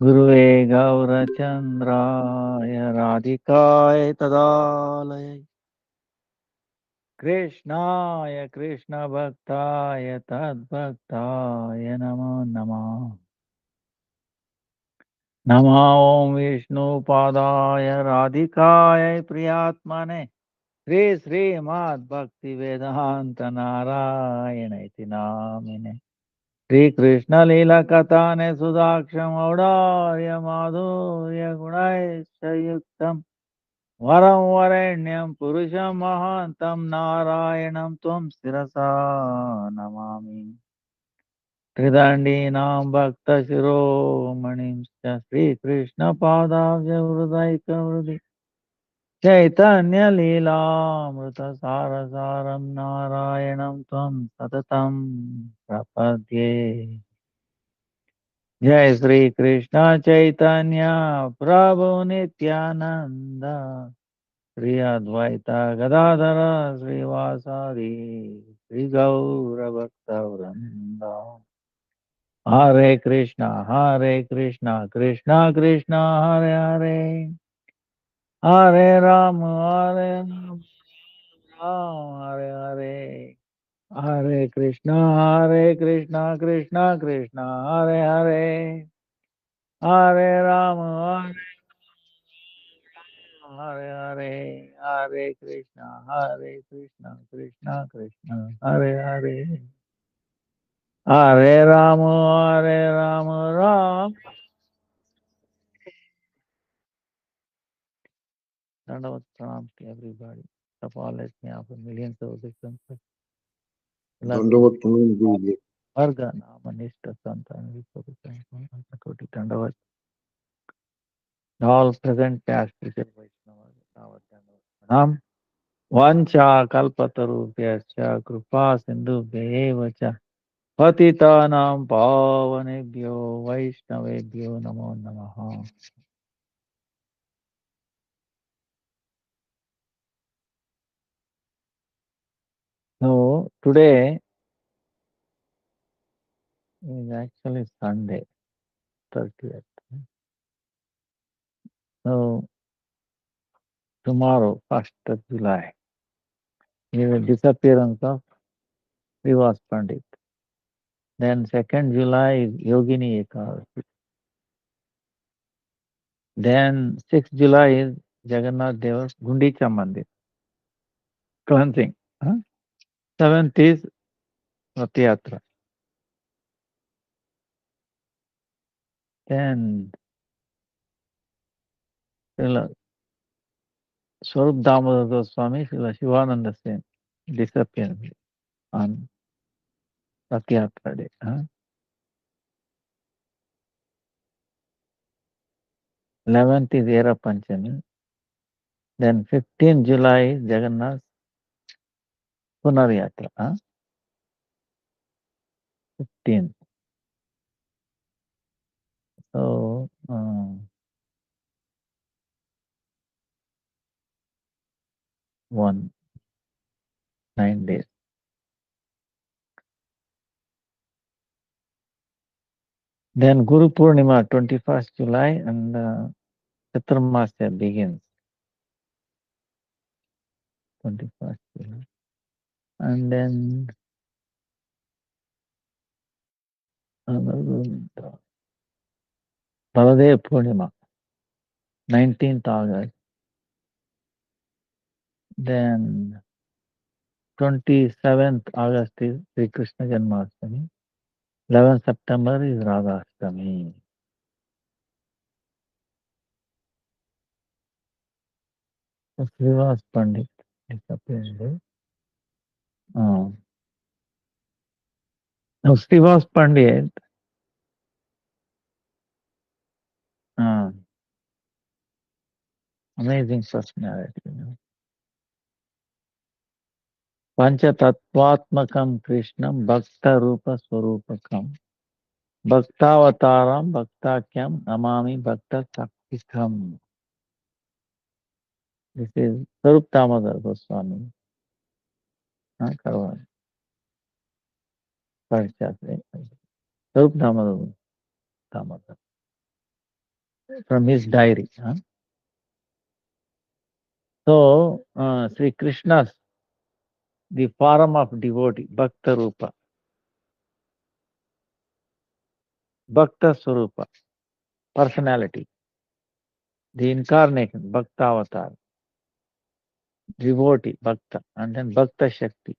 गुरुवे गौरचन्द्राय राधिकाय तदालय कृष्णाय कृष्णभक्ताय तद्भक्ताय नमो नमः। नमो ॐ विष्णुपादाय राधिकाय प्रियात्मने श्री श्रीमद्भक्तिवेदान्त नारायण इति नामिने श्रीकृष्णलीलकथाने सुधाक्षमौदार्य माधुर्य गुणैश्चयुक्तम् वरं वरेण्यं पुरुषं महान्तं नारायणं त्वं शिरसा नमामि। त्रिदण्डीनां भक्तशिरोमणिंश्च श्रीकृष्णपादाब्जहृदयकहृदि चैतन्यलीलामृतसारसारं नारायणं त्वं सततं प्रपद्ये। जय श्री कृष्ण चैतन्य प्रभु नित्यानंद श्री अद्वैता गदाधर श्रीवासादि श्री गौर भक्तवृंद। हरे Krishna Krishna Krishna Hare Hare Hare Ram Ram Hare Hare Hare Krishna Krishna Krishna Hare Hare Hare Ram Hare Hare Hare Krishna Krishna Krishna Hare Hare Hare Ram Ram. Dandavad pranam to everybody. Tapal let me offer millions of victims. दंडवत प्रणाम गुरुजी। Varga Nama Nishta Santan Koti Dandavad. All present past future Vaishnavas. Tavat Dandavad Pranam. Vancha kalpatarubhyascha kripa sindhubhya cha patitanam pavanebhyo Vaishnavebhyo namo namaha. So today is actually Sunday, 30th. So tomorrow, 1st of July, is the disappearance of Srivas Pandit. Then 2nd July is Yogini Ekadasi. Then 6th July is Jagannath Deva's Gundicha Mandir, cleansing. Huh? 7th is Rath Yatra. Then Srila Swarup Damodar Goswami, Srila Shivananda Sen disappearance on Rath Yatra day. Huh? 11th is Era Panchami. Then 15th July is Jagannath Punar Yatra. Huh? 15th. So, 9 days. Then Guru Purnima, 21st July, and Chaturmasya begins 21st July. And then Baladev Purnima, 19th August. Then 27th August is Sri Krishna Janmashtami. 11th September is Radhashtami. So Srivas Pandit disappeared. Now Srivas Pandit, uh, amazing personality. Panchatattvatmakam Krishnam Bhakta Rupa Swarupakam Bhaktavataram Bhaktakyam Namami Bhakta Saktikam. This is Sarup Damodar Goswami. Karwar. Sarup Damodar. from his diary. So, Sri Krishna's, the form of devotee, Bhakta Rupa, Bhakta Swarupa, personality, the incarnation, Bhakta Avatar, devotee, Bhakta, and then Bhakta Shakti,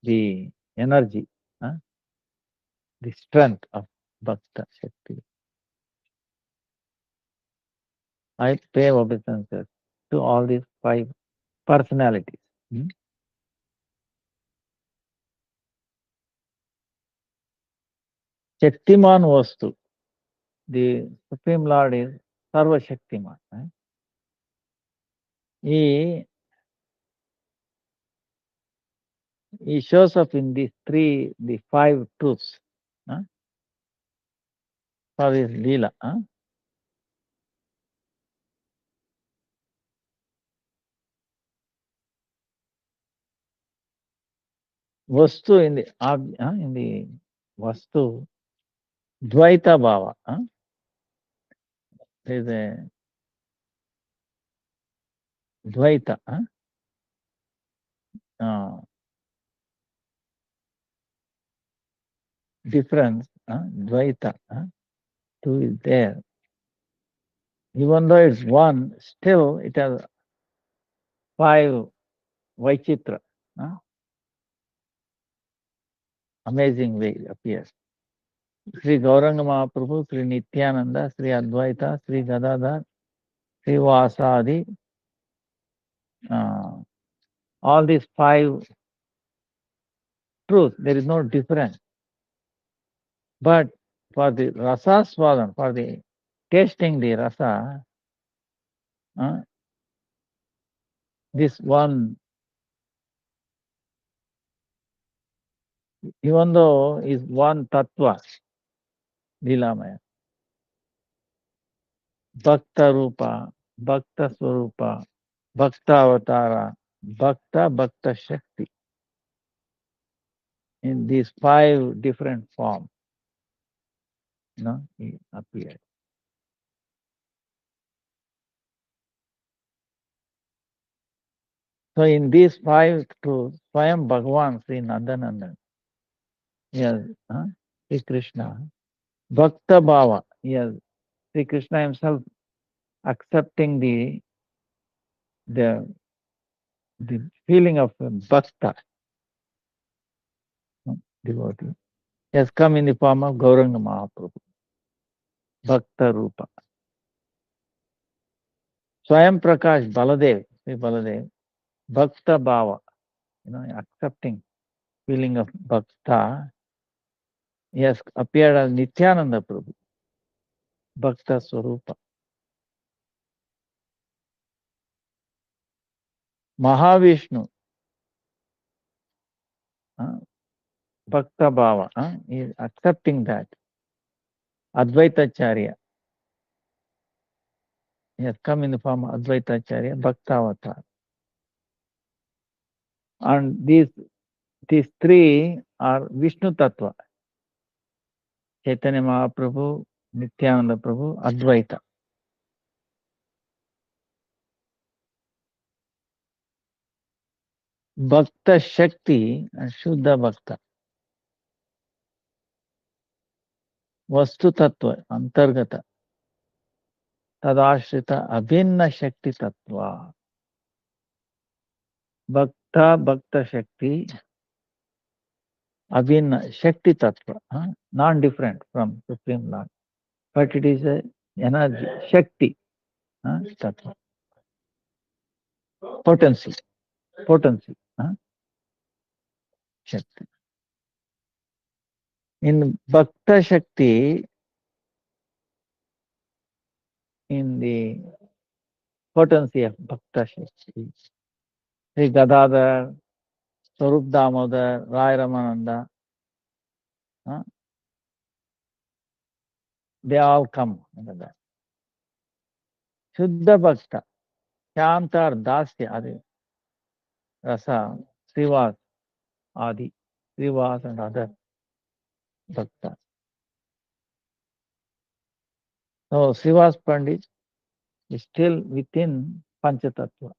the energy, the strength of Bhakta Shakti. I pay obeisances to all these 5 personalities. Shaktiman Vastu, the Supreme Lord is Sarva Shaktiman. He shows up in the 5 truths for his Leela. Vastu in the Vastu, Dvaita Bhava. There is a Dvaita. Difference, Dvaita. Two is there. Even though it's one, still it has 5 Vaichitra. Amazing way it appears. Sri Gauranga Mahaprabhu, Sri Nityananda, Sri Advaita, Sri Gadadhar, Sri Vasadi, all these 5 truths, there is no difference. But for the rasa swadan, for the tasting the rasa, this one, even though is one tattva, Leelamaya, Bhakta Rupa, Bhakta Swarupa, Bhakta Avatara, Bhakta Shakti, in these 5 different forms, he appeared. So in these 5 truths, Swayam Bhagavan Sri Nandanandan, yes, Sri Krishna, Bhakta Bhava, yes, Sri Krishna himself accepting the feeling of Bhakta, devotee, has come in the form of Gauranga Mahaprabhu, Bhakta Rupa. Swayam Prakash Baladev, Sri Baladev, Bhakta Bhava, accepting feeling of Bhakta, he has appeared as Nityananda Prabhu, Bhakta Swarupa. Mahavishnu, Bhakta Bhava, he is accepting that. Advaitacharya, he has come in the form of Advaitacharya, Bhakta Avatar. And these 3 are Vishnu Tattva. Chaitanya Mahaprabhu, Nityananda Prabhu, Advaita. Bhakta Shakti and Shuddha Bhakta. Vastu Tattva, Antargata. Tadashrita Abhinna Shakti Tattva. Bhakta Shakti, Abhinna Shakti Tattva, non-different from Supreme Lord. But it is a energy, Shakti, Tattva. Potency, Shakti. In Bhakta Shakti, in the potency of Bhakta Shakti, Sri Gadadhar, Swarup Damodar, Rai Ramananda, they all come under that. Shuddha Bhakta, Shanta or Dasya, Adi, Rasa, Srivas, Adi, Srivas and other Bhakta. So Srivas Pandit is still within Panchatattva.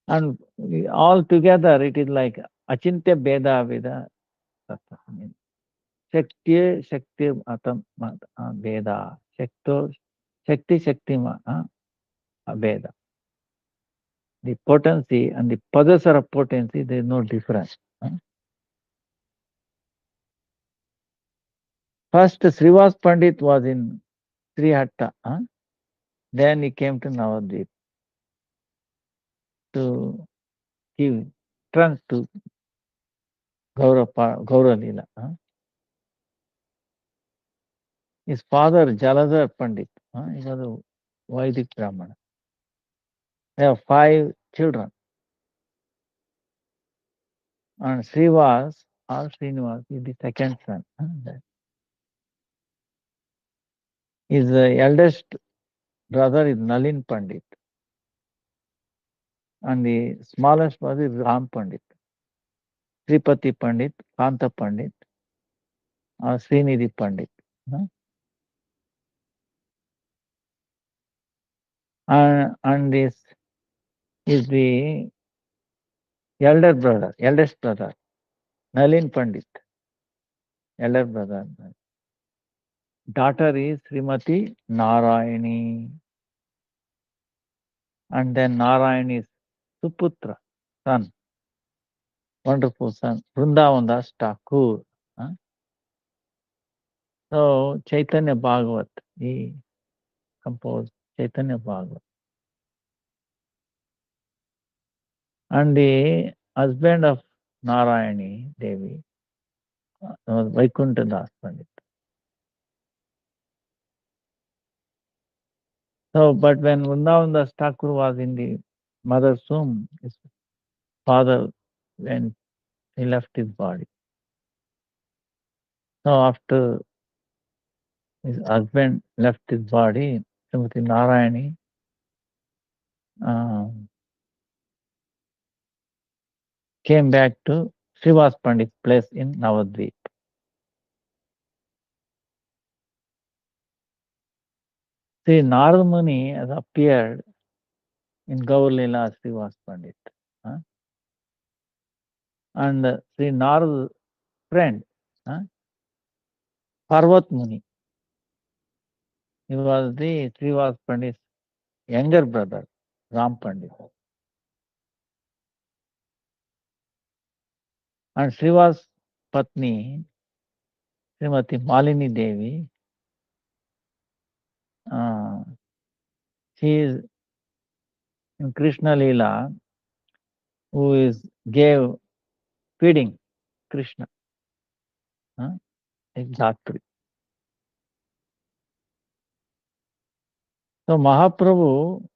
And all together it is like Achintya Beda Veda Tattva. I mean, Shakti Atam Veda. Shakti Veda. The potency and the possessor of potency, there is no difference. First, Srivas Pandit was in Srihatta. Then he came to Navadvip to give trunk to Gaura Lila. His father, Jaladhar Pandit, he was a Vedic Brahmana. They have 5 children. And Srivas or Srinivas is the second son. His eldest brother is Nalin Pandit. And the smallest was Ram Pandit. Sripati Pandit, Kanta Pandit, or Srinidhi Pandit. And this is the eldest brother, Nalin Pandit, elder brother. Daughter is Srimati Narayani. And then Narayani is Suputra, son, wonderful son, Vrindavan Das Thakur. So Chaitanya Bhagavat, he composed Chaitanya Bhagavat. And the husband of Narayani Devi was Vaikuntha Das Pandit. So, but when Vrindavan Das Thakur was in the mother's womb, his father went, he left his body. So after his husband left his body, Srimati Narayani came back to Srivas Pandit's place in Navadvip. See, Narad Muni has appeared in Gaur Leela Srivas Pandit. And Sri Narad's friend, Parvat Muni, he was the Srivas Pandit's younger brother, Ram Pandit. And Srivas Patni, Srimati Malini Devi, she is in Krishna Leela, who gave feeding Krishna, Dhatri. So Mahaprabhu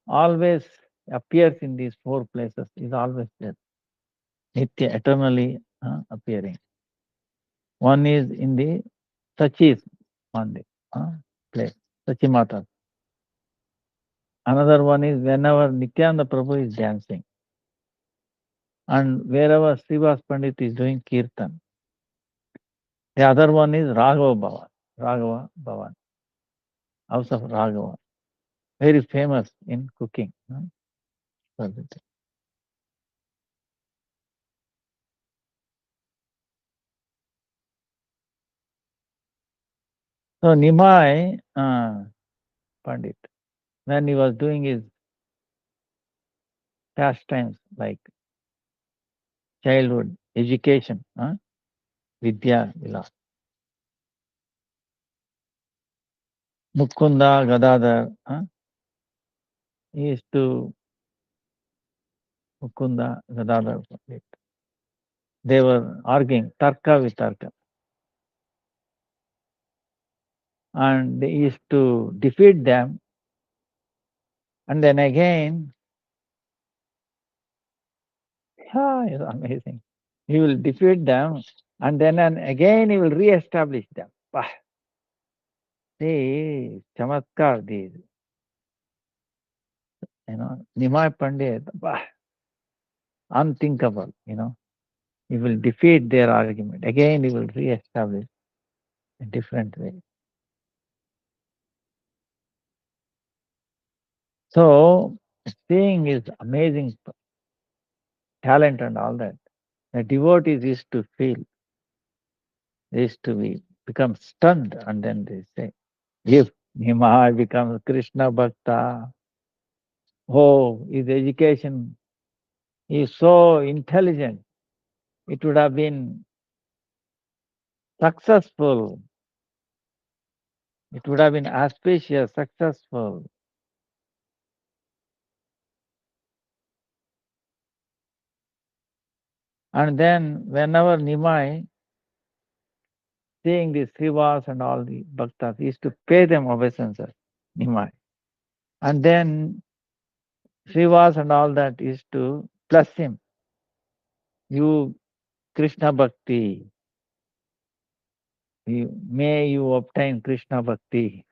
always appears in these 4 places, is always there, Nitya, eternally appearing. One is in the Sachi's Mandir place, Sachi Mata. Another one is whenever Nityananda Prabhu is dancing. And wherever Srivas Pandit is doing Kirtan. The other one is Raghava Bhavan, house of Raghava. Very famous in cooking. So Nimai Pandit, when he was doing his pastimes like childhood education, Vidya Vilas, Mukunda Gadadhar, he used to Mukunda Gadadhar Pandit. They were arguing Tarka Vitarka. And they used to defeat them. And then again, it's amazing. He will defeat them, and then again he will re-establish them. See, chamatkar, these, Nimai Pandit, unthinkable, he will defeat their argument. Again he will re-establish. a different way. So, seeing is amazing talent and all that. The devotees used to feel, they used to become stunned, and then they say, if Nimai becomes Krishna Bhakta, oh, his education is so intelligent, it would have been successful, it would have been auspicious, successful. And then, whenever Nimai, seeing the Srivas and all the bhaktas, he used to pay them obeisances, Nimai. And then Srivas and all that used to bless him. You Krishna Bhakti, may you obtain Krishna Bhakti.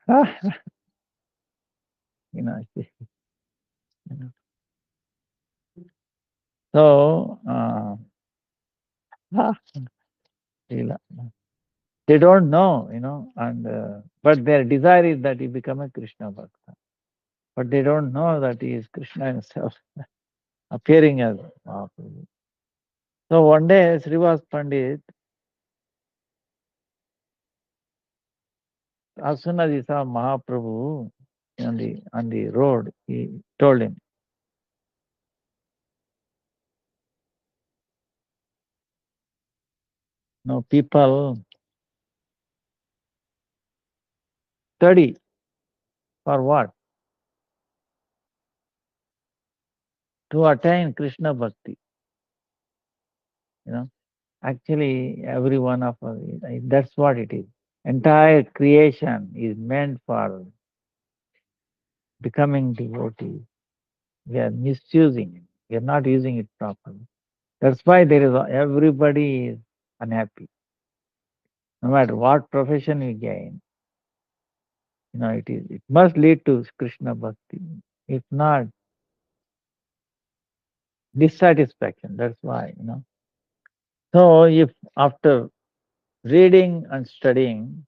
you know, you know. So, they don't know, and but their desire is that he become a Krishna Bhakta. But they don't know that he is Krishna himself, appearing as Mahaprabhu. So one day, Srivas Pandit, as soon as he saw Mahaprabhu on the road, he told him, no, people study for what? To attain Krishna Bhakti. Actually, every one of us, that's what it is. Entire creation is meant for becoming devotee. We are misusing it. We are not using it properly. That's why everybody is unhappy. No matter what profession you gain, it must lead to Krishna Bhakti. If not, dissatisfaction. That's why. So if after reading and studying,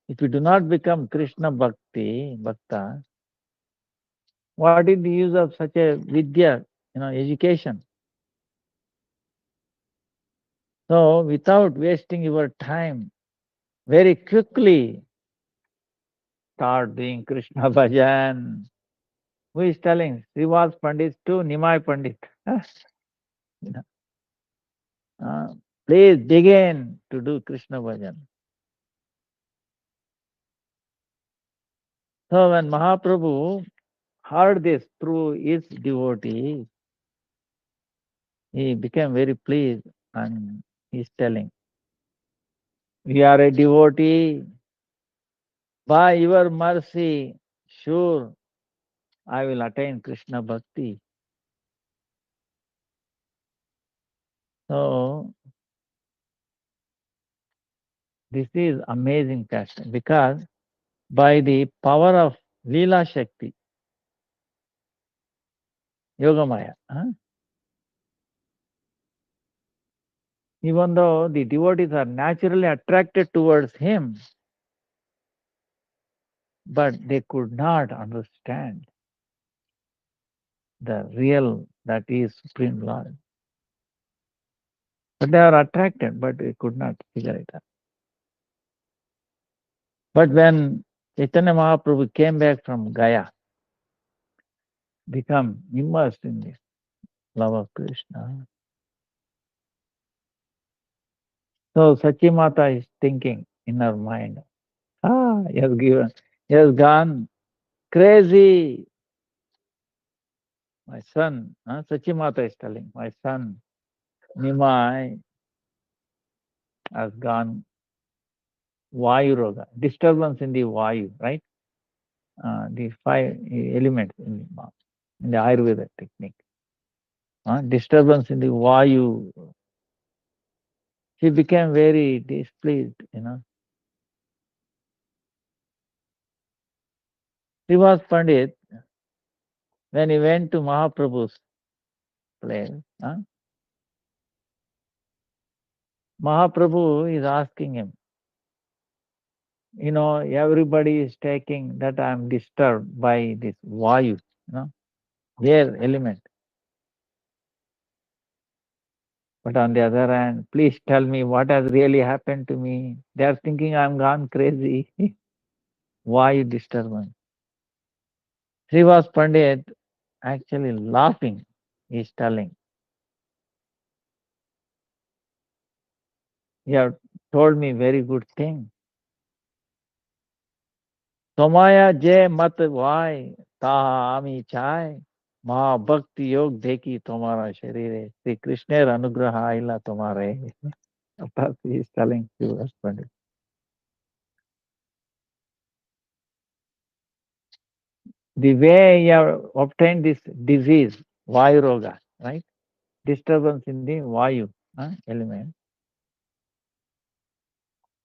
if you do not become Krishna Bhakta, what is the use of such a vidya, education? So without wasting your time, very quickly start doing Krishna bhajan. Who is telling? Srivas Pandit to Nimai Pandit. You know, please begin to do Krishna bhajan. So when Mahaprabhu heard this through his devotee, he became very pleased and he's telling, we are a devotee. By your mercy, sure, I will attain Krishna Bhakti. So, this is amazing passion because by the power of Leela Shakti, Yogamaya, even though the devotees are naturally attracted towards him, but they could not understand the real, that is Supreme Lord. But they are attracted, but they could not figure it out. But when Chaitanya Mahaprabhu came back from Gaya, become immersed in this love of Krishna. So Sachimata is thinking in her mind, he has gone crazy. My son, Sachimata is telling, my son Nimai has gone Vayu Roga, disturbance in the Vayu, right? The 5 elements in the Ayurveda technique. Disturbance in the Vayu. She became very displeased. Srivas Pandit, when he went to Mahaprabhu's place, Mahaprabhu is asking him, everybody is taking that I'm disturbed by this vayu, air element. But on the other hand, please tell me what has really happened to me. They are thinking I'm gone crazy. Vayu disturbance. Srivas Pandit actually laughing. He's telling, you have told me very good thing. Somaya je mat vai taha ami chai. Mahabhakti yog dekhi tomara sharire. Sri Krishner anugraha illa tomare. That he is telling to us, Pandit. The way you have obtained this disease, Vayu Roga, right? Disturbance in the Vayu element.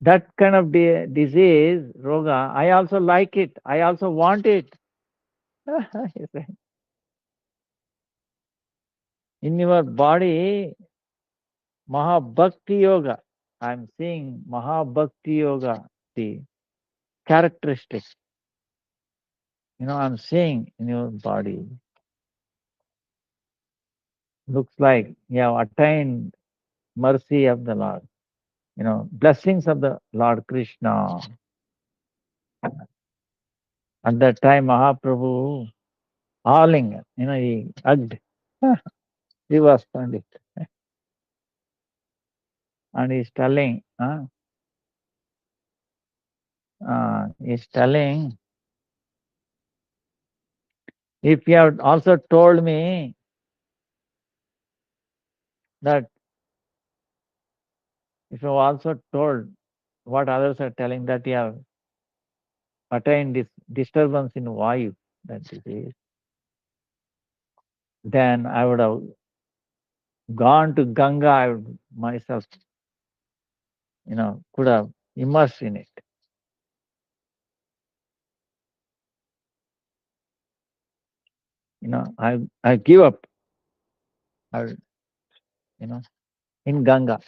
That kind of disease, Roga, I also like it. I also want it. In your body, Mahabhakti Yoga. I'm seeing Mahabhakti Yoga, the characteristics. I'm seeing in your body. Looks like you have attained mercy of the Lord. Blessings of the Lord Krishna. At that time, Mahaprabhu howling, he hugged. He was Pandit. And he's telling, if you have also told me that, if you have also told what others are telling, that you have attained this disturbance in Vayu, that disease, then I would have gone to Ganga, I would myself, could have immersed in it. I give up, I, in Ganga.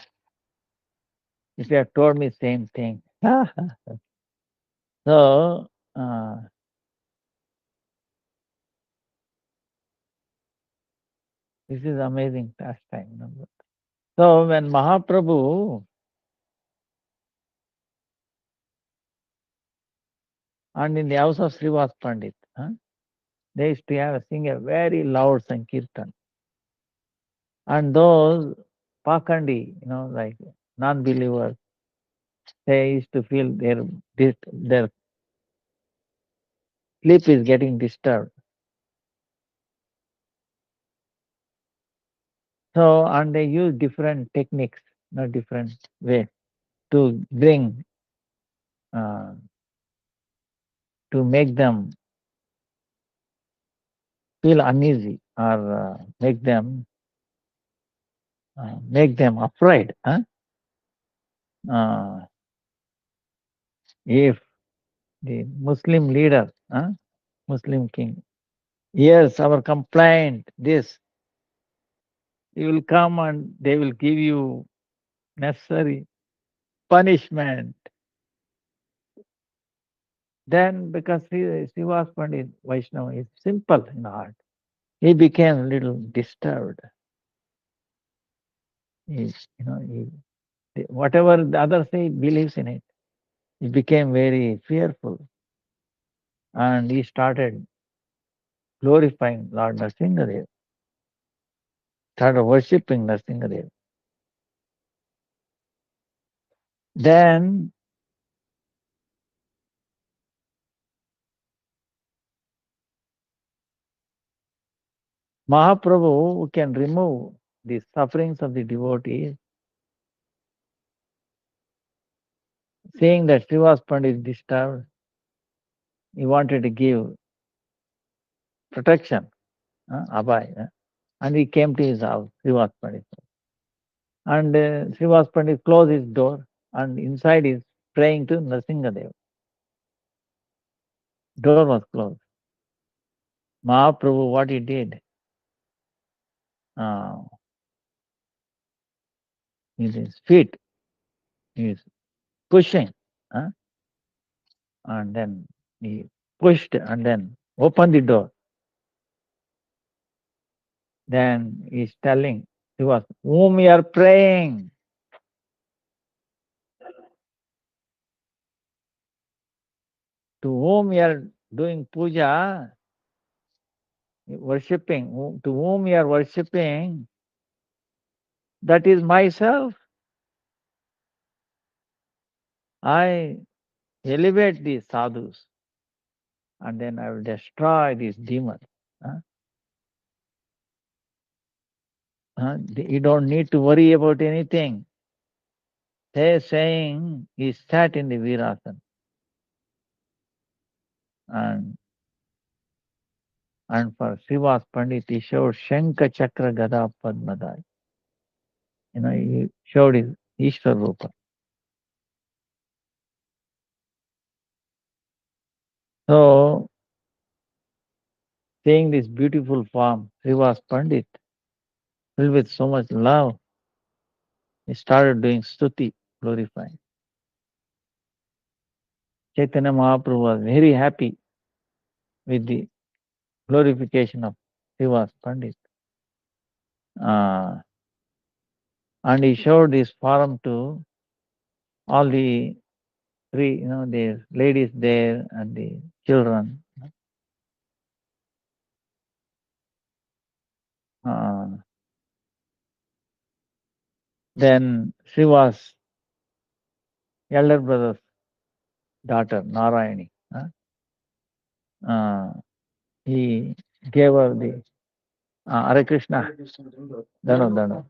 If you have told me same thing. So, this is amazing pastime. So when Mahaprabhu and in the house of Srivas Pandit, they used to sing a very loud Sankirtan. And those Pakandi, like non-believers, they used to feel their sleep is getting disturbed. So, and they use different techniques, different way to bring, to make them feel uneasy or make them afraid. If the Muslim leader, Muslim king, hears our complaint, this, he will come and they will give you necessary punishment. Then, because Srivas Pandit Vaishnava is simple in heart, he became a little disturbed. Whatever the others say, he believes in it. He became very fearful. And he started glorifying Lord Nrsimhadev, started worshipping Nrsimhadev. Then Mahaprabhu, who can remove the sufferings of the devotees, seeing that Srivas Pandit is disturbed, he wanted to give protection, Abhay, and he came to his house, Srivas Pandit. And Srivas Pandit closed his door, and inside is praying to Nrsimhadev. Door was closed. Mahaprabhu, what he did, with his feet, he is pushing and then he pushed and then opened the door. Then he's telling, he was, whom you are praying? To whom you are doing puja, worshipping, to whom you are worshipping, that is myself. I elevate these sadhus and then I will destroy these demons. You don't need to worry about anything. They're saying he sat in the Virasana and for Srivas Pandit he showed Shankha Chakra Gada Padmadai. He showed his Ishvara Rupa. So, seeing this beautiful form, Srivas Pandit, filled with so much love, he started doing stuti, glorifying. Chaitanya Mahaprabhu was very happy with the glorification of Srivas Pandit. And he showed this form to all the three, the ladies there and the children. Then Srivas' elder brother's daughter, Narayani, he gave her the Hare Krishna. Dano.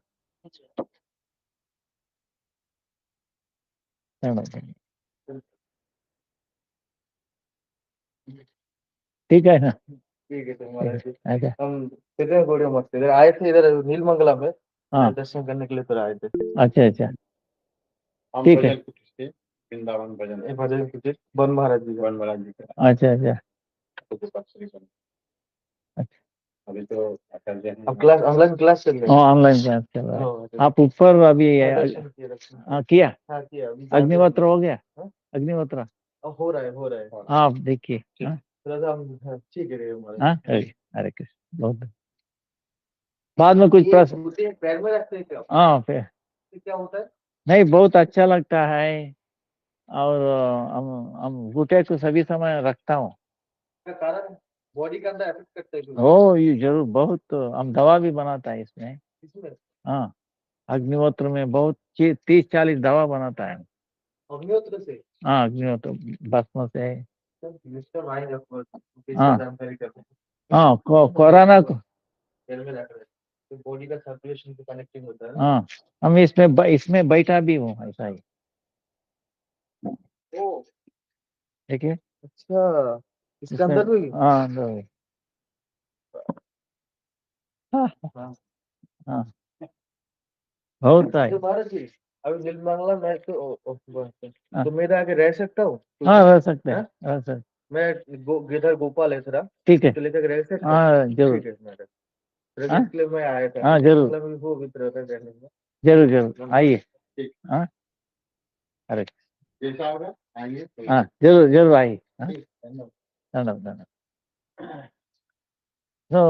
ठीक है ना? ठीक है तो महाराज जी अच्छा हम कितने गौड़ियों मस्त इधर आए थे इधर नीलमंगला में हाँ दर्शन करने के लिए तो आए थे अच्छा हम ठीक है भजन कुटीर से वृंदावन भजन कुटीर वन महाराज जी का अच्छा अच्छा अभी तो अब क्लास ऑनलाइन क्लास चल रही है ऑनलाइन क्लास चल रहा है आप ऊपर अभी किया अग्निहोत्र हो गया अग्निहोत्र हो रहा है आप देखिए ठीक है हरे कृष्ण बहुत बाद में कुछ प्रश्न पैर में रखते हैं क्या हाँ फिर क्या होता है नहीं बहुत अच्छा लगता है और हम घुटे को सभी समय रखता हूँ कारण बॉडी का अंदर इफेक्ट करता है हो ये जरूर बहुत हम दवा भी बनाता है इसमें इसमें हाँ अग्निहोत्र में बहुत 30-40 दवा बनाता है अग्निहोत्र से हाँ अग्निहोत्र भस्म से हाँ जानकारी करते हैं हाँ कोरोना को बॉडी का सर्कुलेशन से कनेक्टिंग होता है हाँ हम इसमें बैठा भी हूँ ऐसा ही देखिए अच्छा इसके अंदर भी हाँ अंदर भी हाँ बहुत है तो भारत जी अभी नीलमंगला मैं तो मेरा आगे रह सकता हूँ हाँ रह सकते हैं रह सकते मैं गिरधर गोपाल है सर ठीक है तो लेकर रह सकता हाँ जरूर ठीक है मैडम इसके लिए मैं आया था हाँ जरूर मतलब वो वित्र रहने में जरूर आइए हाँ अरे जैसा होगा आइए हाँ जरूर आइए धन्यवाद so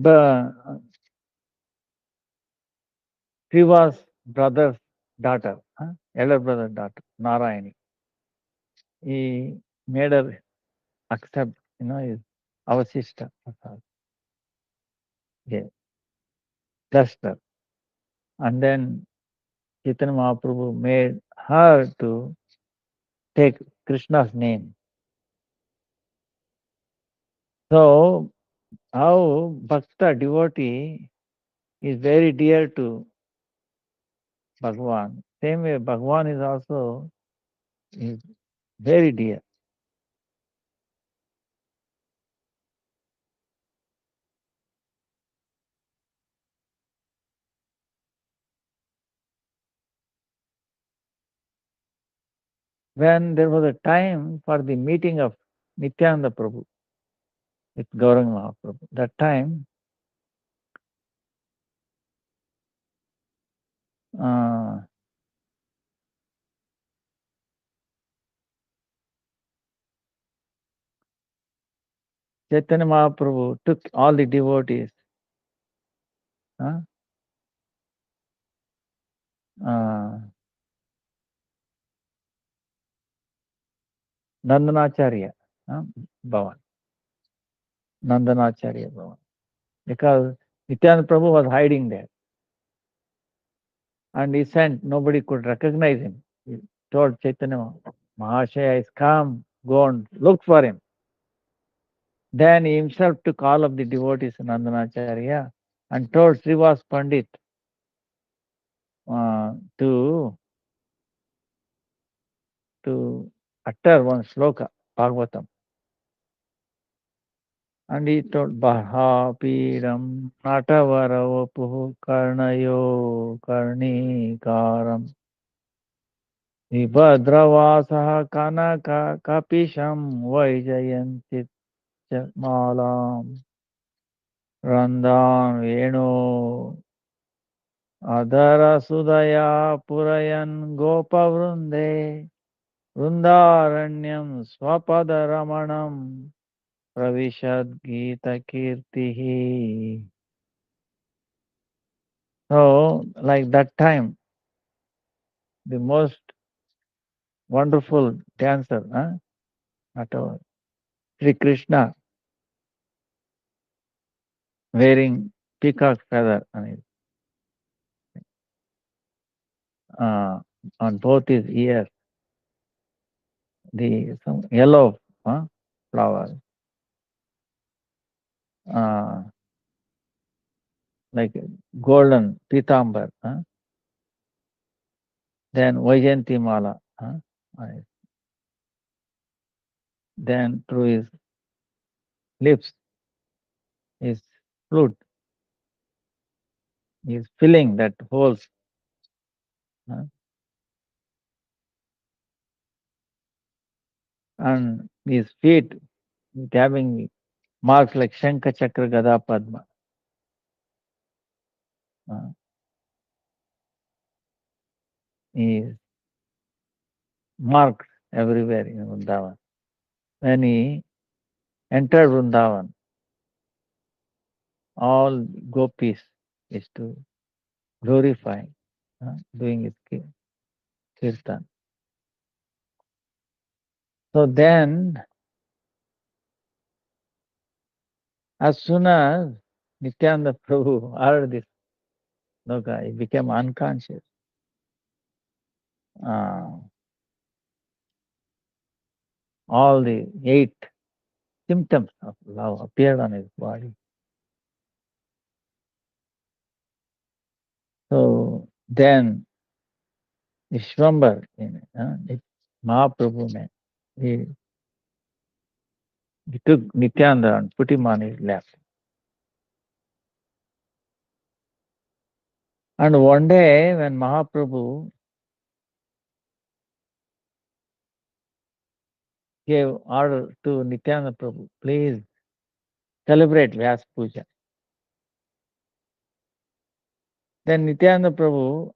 the Sriva's brother's daughter, elder brother's daughter, Narayani, he made her accept, his our sister. Yeah, that's her. And then Chaitanya Mahaprabhu made her to take Krishna's name. So, how Bhakta devotee is very dear to Bhagwan. Same way, Bhagwan is also is very dear. When there was a time for the meeting of Nityananda Prabhu with Gauranga Mahaprabhu, that time Chaitanya Mahaprabhu took all the devotees. Nandanacharya Bhavan. Nandanacharya Bhavan. Because Nityananda Prabhu was hiding there. And he sent, nobody could recognize him. He told Chaitanya, Mahashaya is come, go and look for him. Then he himself took all of the devotees in Nandanacharya and told Srivas Pandit to utter one sloka, Bhagavatam. And he told Bahapiram Natavara Karnayo Karnikaram Vibhadravasaha Kanaka Kapisham Vaijayantit Malam Randan Venu Adara Sudaya Purayan Gopa Vrunde Vrindaranyam Swapadaramanam Pravishad Gita Kirtihi. So, like that time, the most wonderful dancer, Sri Krishna, wearing peacock feather on both his ears, some yellow flower, like golden pitambar, then Vaijayanti Mala, then through his lips, his flute, is filling that holes. And his feet having marks like Shankha Chakra Gada Padma. He is marked everywhere in Vrindavan. When he entered Vrindavan, all gopis is to glorify, doing his kirtan. So then, as soon as Nityananda Prabhu heard this, he became unconscious. All the 8 symptoms of love appeared on his body. So then, Vishwambar, Mahaprabhu, he took Nityananda and put him on his lap. And one day, when Mahaprabhu gave order to Nityananda Prabhu, please celebrate Vyasa Puja. Then Nityananda Prabhu,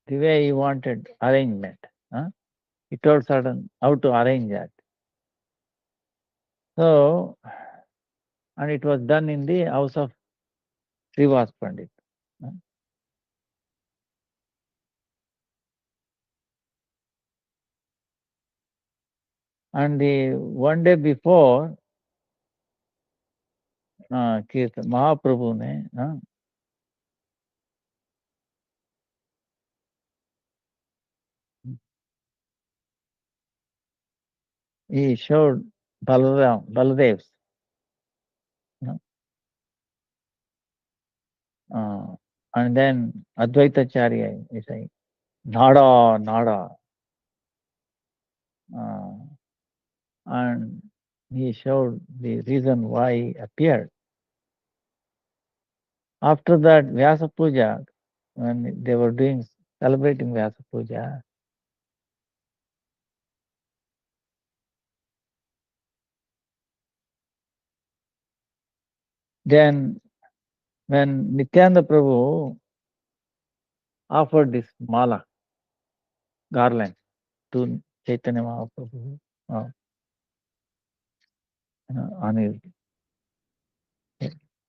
the way he wanted arrangement, he told certain how to arrange that. So, and it was done in the house of Srivas Pandit. And the one day before Kirtan, Mahaprabhu he showed Baladev's and then Advaitacharya is saying, Nada, Nada. And he showed the reason why he appeared. After that, Vyasa Puja, when they were celebrating Vyasa Puja, then when Nityananda Prabhu offered this mala, garland, to Chaitanya Mahaprabhu on his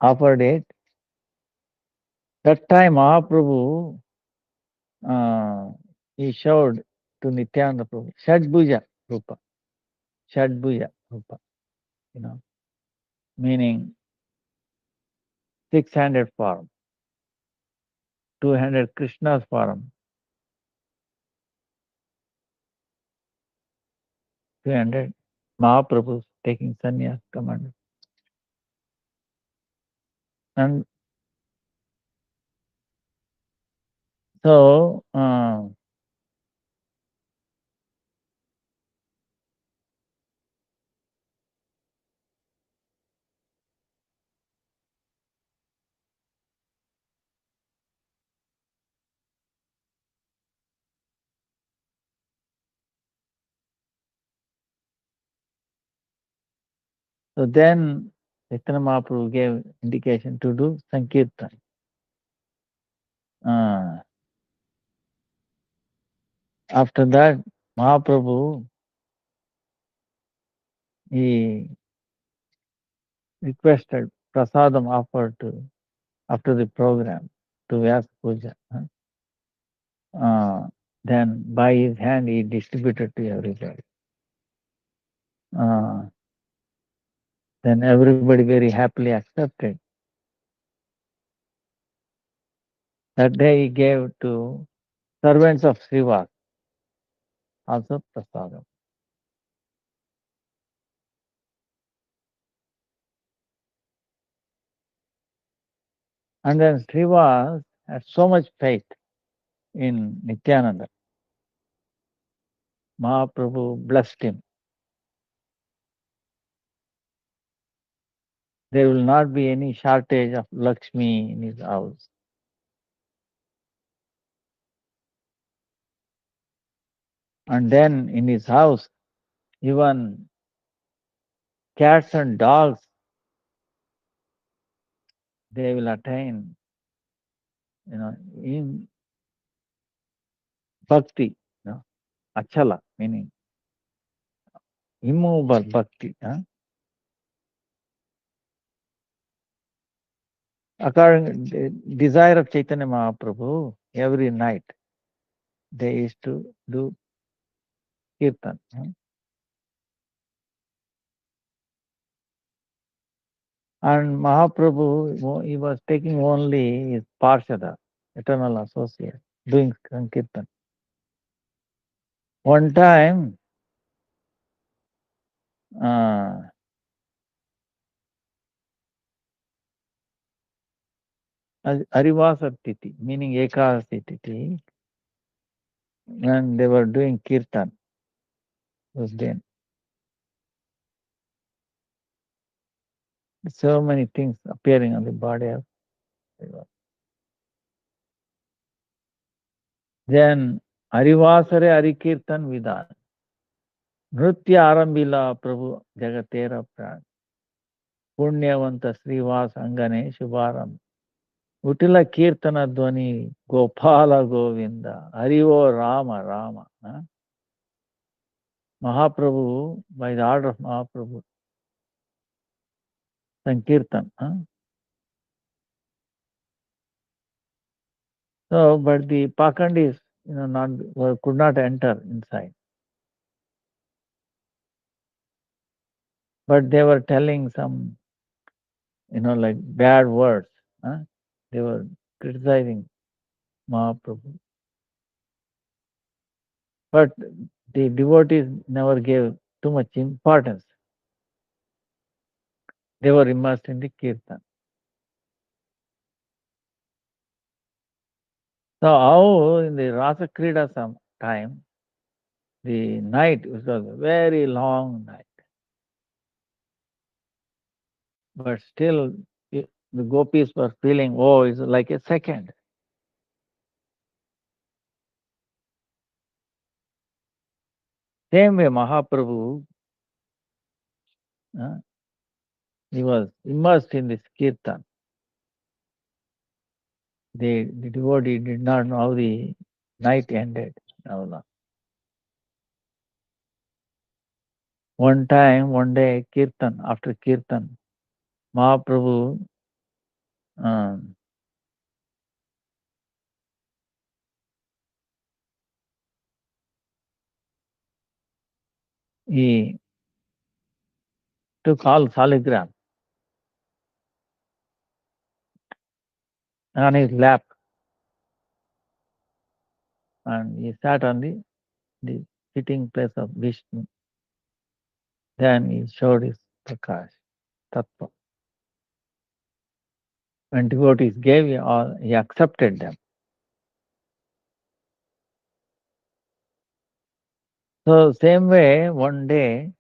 offered it. That time Mahaprabhu he showed to Nityananda Prabhu Shadbhuja Rupa, Shadbhuja Rupa, meaning 600 form, 200 Krishna's form, 300 Mahaprabhu's taking sannyas command. And so then Chaitanya Mahaprabhu gave indication to do Sankirtan. After that, Mahaprabhu, he requested prasadam offered to after the program to Vyasa Puja. Then by his hand he distributed to everybody. Then everybody very happily accepted. That day he gave to servants of Srivas also prasadam. And then Srivas had so much faith in Nityananda. Mahaprabhu blessed him. There will not be any shortage of Lakshmi in his house. And then in his house, even cats and dogs, they will attain, in bhakti, achala, meaning immovable bhakti. According to the desire of Chaitanya Mahaprabhu, every night they used to do kirtan. And Mahaprabhu, he was taking only his Parshada, eternal associate, doing Sankirtan. One time, Arivasa Titi, meaning Ekadasi Titi, when they were doing Kirtan, was then. So many things appearing on the body of Arivasa. Then Arivasare Arikirtan Vidan. Nritya Arambila Prabhu Jagatera Pran. Punyavanta Srivas Angane Shubharam. Utila Kirtana Dwani Gopala Govinda. Harivo Rama Rama. Mahaprabhu, by the order of Mahaprabhu, Sankirtan. So, but the Pakandis, could not enter inside. But they were telling some, like bad words. They were criticizing Mahaprabhu. But the devotees never gave too much importance. They were immersed in the Kirtan. So how in the Rasa Krida time, the night was a very long night. But still, the gopis were feeling, oh, it's like a second. Same way Mahaprabhu, he was immersed in this Kirtan. the devotee did not know how the night ended. One day, Kirtan, after Kirtan, Mahaprabhu he took all saligram on his lap and he sat on the sitting place of Vishnu. Then he showed his Prakash, Tattva. When devotees gave, he accepted them. So same way, one day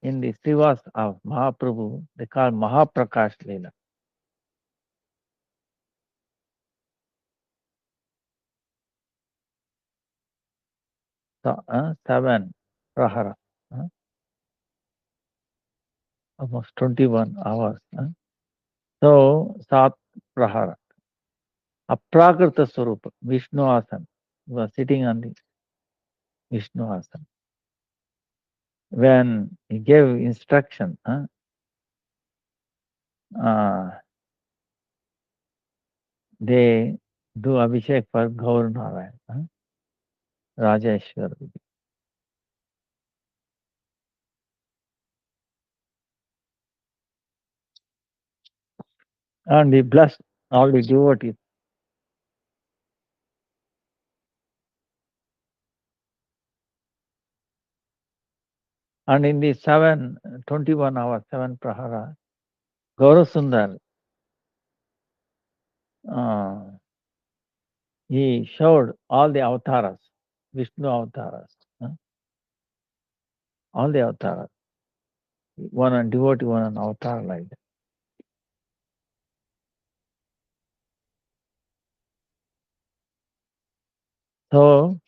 in the Srivas of Mahaprabhu, they call Mahaprakash Leela. So, 7 prahara, almost 21 hours. So, Sat prahara. Aprakrita Swarupa, Vishnu Asana. He was sitting on the Vishnu Asana. When he gave instruction, they do Abhishek for Gaur Narayan, Rajeshwar. And he blessed all the devotees. And in the 21 hours, 7 prahara, Gaurasundar, he showed all the avatars, Vishnu avatars, all the avatars. One on devotee, one on avatar like that. So,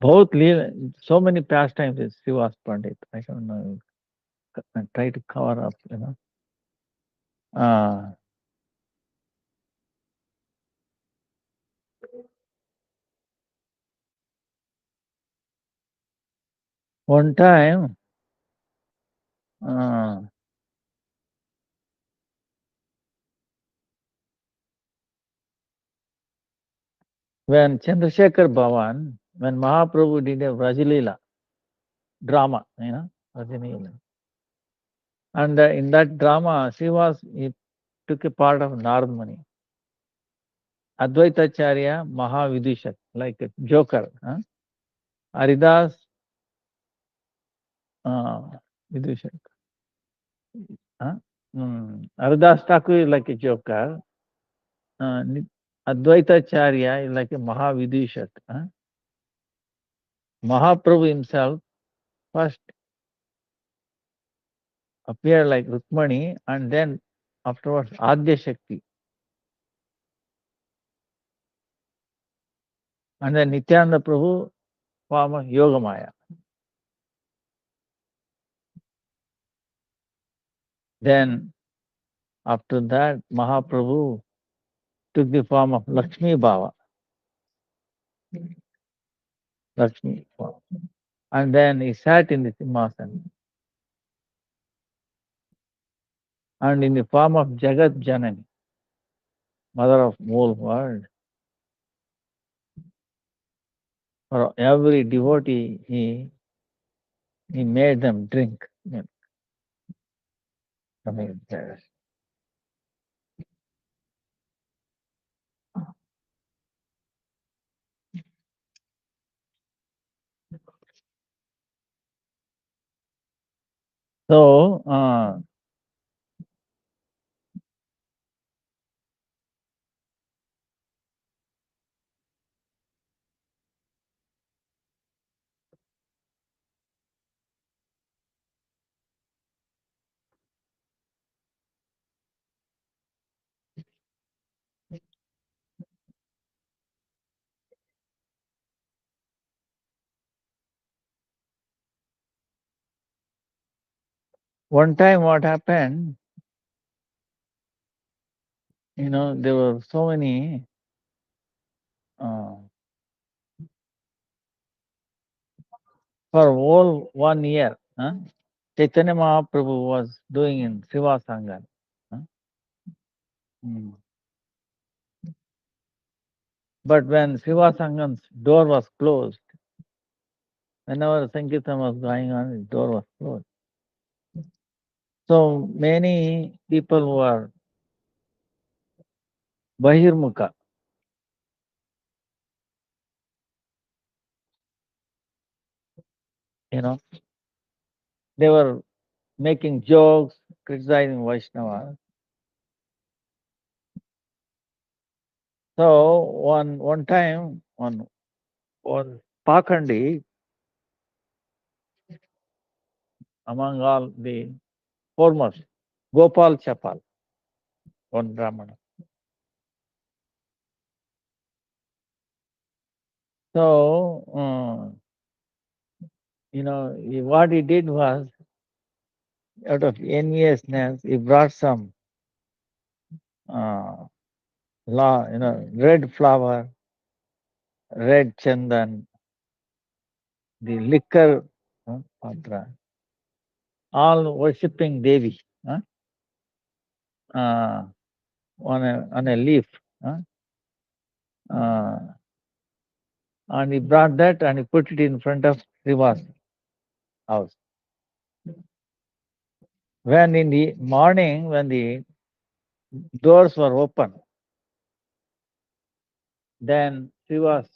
both so many pastimes is Srivas Pandit. I don't know. I try to cover up, One time, when Chandrasekhar Bhavan, when Mahaprabhu did a Rajalila drama, Rajalila. And in that drama, he took a part of Nardmani. Advaitacharya Mahavidushat, like a joker. Haridas Vidushat. Haridas Thakur is like a joker. Advaitacharya is like a Mahavidushat. Mahaprabhu himself first appeared like Rukmani and then afterwards Adya Shakti. And then Nityananda Prabhu form of Yogamaya. Then after that Mahaprabhu took the form of Lakshmi Bhava. Lakshmi Bhava. And then he sat in the Simhasana. And in the form of Jagat Janani, mother of whole world, for every devotee he made them drink milk. So, One time what happened, there were so many for whole 1 year, Chaitanya Mahaprabhu was doing in Siva Sangha. But when Siva Sangham's door was closed, whenever Sankirtan was going on, the door was closed. So many people were Bahirmukha. They were making jokes, criticizing Vaishnava. So one time, one Pakandi, among all the foremost, Gopal Chapal, one Brahmana. So, what he did was, out of enviousness, he brought some red flower, red chandan, the liquor, patra, all worshipping Devi on a leaf. And he brought that and he put it in front of Srivas house. When in the morning, when the doors were open, then Srivas,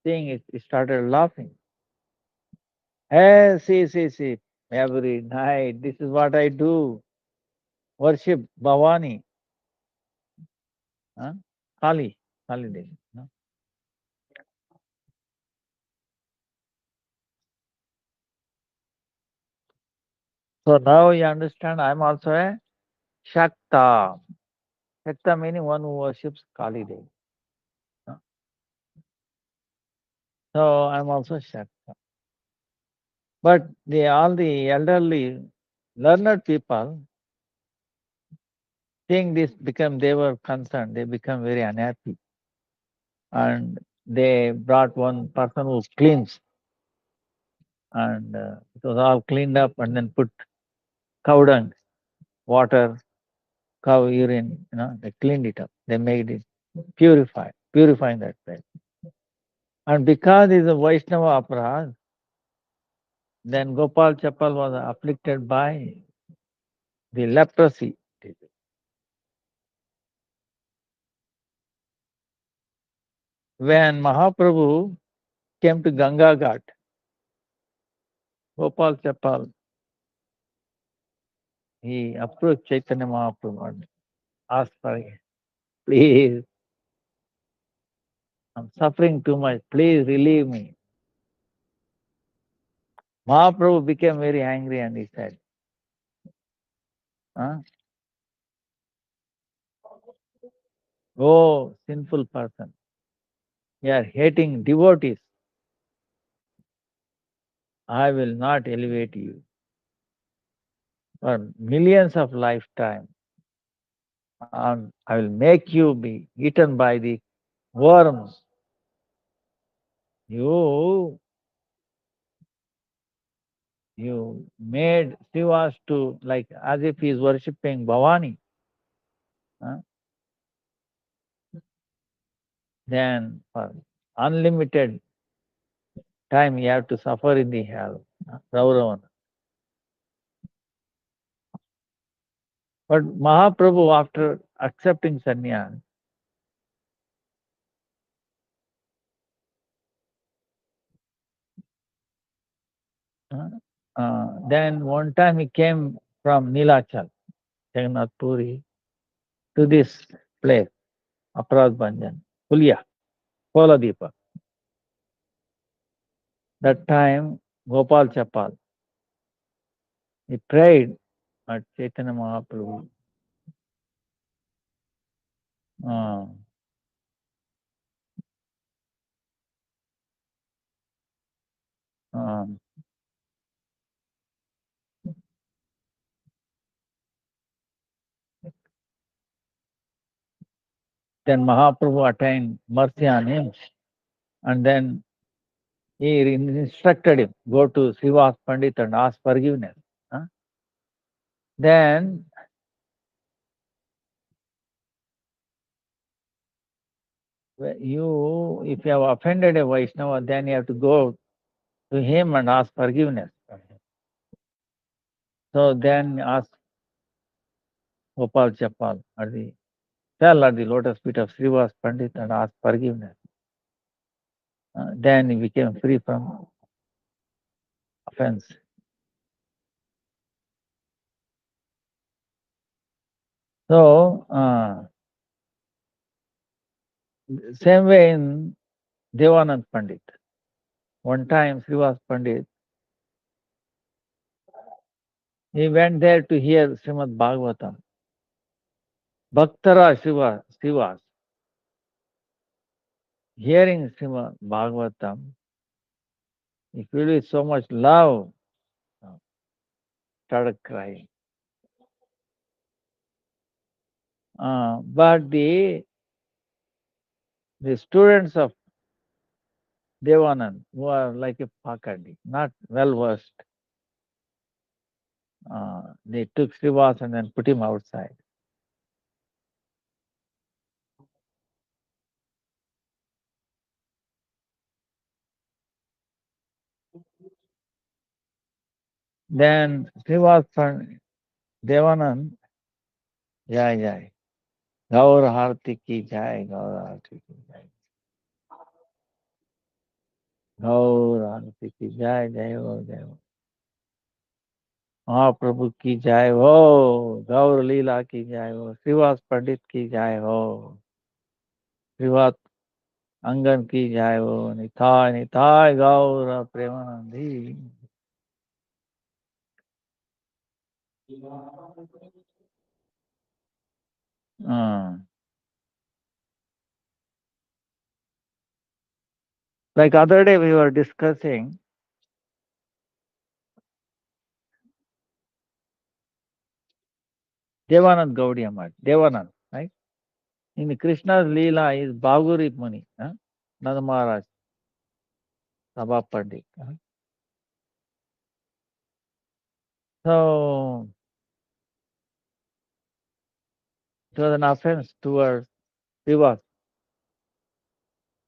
seeing it, he started laughing. Hey, see, every night, this is what I do. Worship Bhavani, Kali Devi. So now you understand, I'm also a Shakta. Shakta meaning one who worships Kali Devi. So I'm also Shakta. But all the elderly, learned people, seeing this they were concerned, they become very unhappy. And they brought one person who cleans, and it was all cleaned up and then put cow dung, water, cow urine, they cleaned it up. They made it purifying that place. And because it's a Vaishnava aparad, then Gopal Chapal was afflicted by the leprosy. When Mahaprabhu came to Ganga Ghat, Gopal Chapal, he approached Chaitanya Mahaprabhu and asked for, please, I'm suffering too much, please relieve me. Mahaprabhu became very angry and he said, oh, sinful person, you are hating devotees. I will not elevate you. For millions of lifetime, and I will make you be eaten by the worms. You made Srivas to like as if he is worshipping Bhavani. Then for unlimited time you have to suffer in the hell. Rauravana. But Mahaprabhu, after accepting sannyas, then one time he came from Nilachal, Jagannath Puri, to this place, Aparad Bhanjan, Pulya, Koladipa. That time, Gopal Chapal, he prayed at Chaitanya Mahaprabhu. Then Mahaprabhu attained mercy on him, and then he instructed him, go to Srivas Pandit and ask forgiveness. Then if you have offended a Vaishnava, then you have to go to him and ask forgiveness. So then ask Gopal Chapal fell at the lotus feet of Srivas Pandit and asked forgiveness. Then he became free from offense. So, same way in Devanand Pandit. One time, Srivas Pandit, he went there to hear Srimad Bhagavatam. Bhaktara Srivas, hearing Srimad Bhagavatam, he filled with so much love, started crying. But the students of Devanand, who are like a Pakadi, not well versed, they took Srivas and then put him outside. Then Srivas Devanand, Jai Jai, Gaur Harti ki Jai, Gaur Harti ki Jai. Gaur Harti ki Jai, Jai Ho, Jai Ho. Mahaprabhu ki Jai Ho, Gaur Leela ki Jai Ho, Srivas Pandit ki Jai Ho, Srivas Angan ki Jai Ho, Nitai Nitai Gaur Premanandi. Like other day we were discussing Devanand Gaudiya Math, Devanand, right? In Krishna's Leela is Bhaguri Muni, Nanda Maharaj, Sabha Pandit. So it was an offense towards Srivas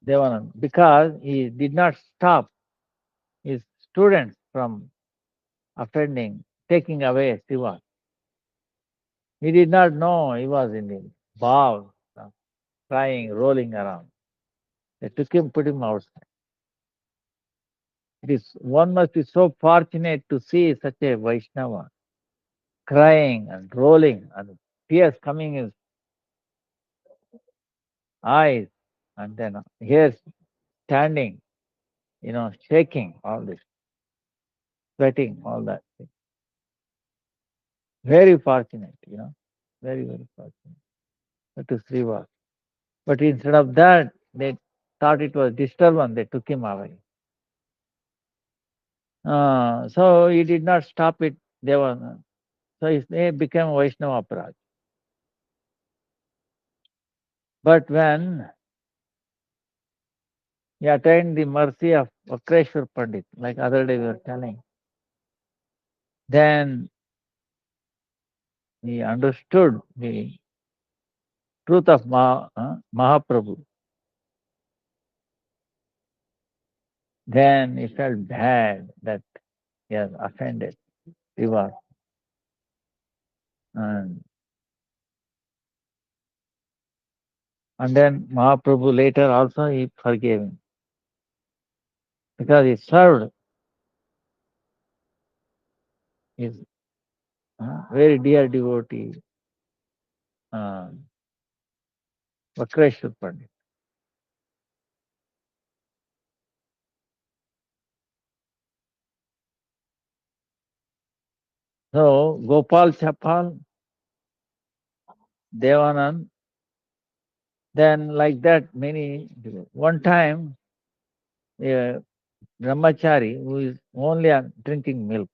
Devanand because he did not stop his students from offending, taking away Srivas. He did not know he was in the ball, crying, rolling around. They took him, put him outside. One must be so fortunate to see such a Vaishnava crying and rolling and tears coming in his eyes, and then here standing, shaking, all this, sweating, all that. Very fortunate, very, very fortunate. That is Srivas. But instead of that, they thought it was disturbance, they took him away. So he did not stop it, Devanand. So he became Vaishnava Aparaj. But when he attained the mercy of Vakreshwar Pandit, like other day we were telling, then he understood the truth of Mahaprabhu. Then he felt bad that he has offended Srivas. And then Mahaprabhu later also he forgave him because he served his very dear devotee, Vakreshwar Pandit. So Gopal Chapal, Devanand, then like that many. One time, a brahmachari who is only drinking milk,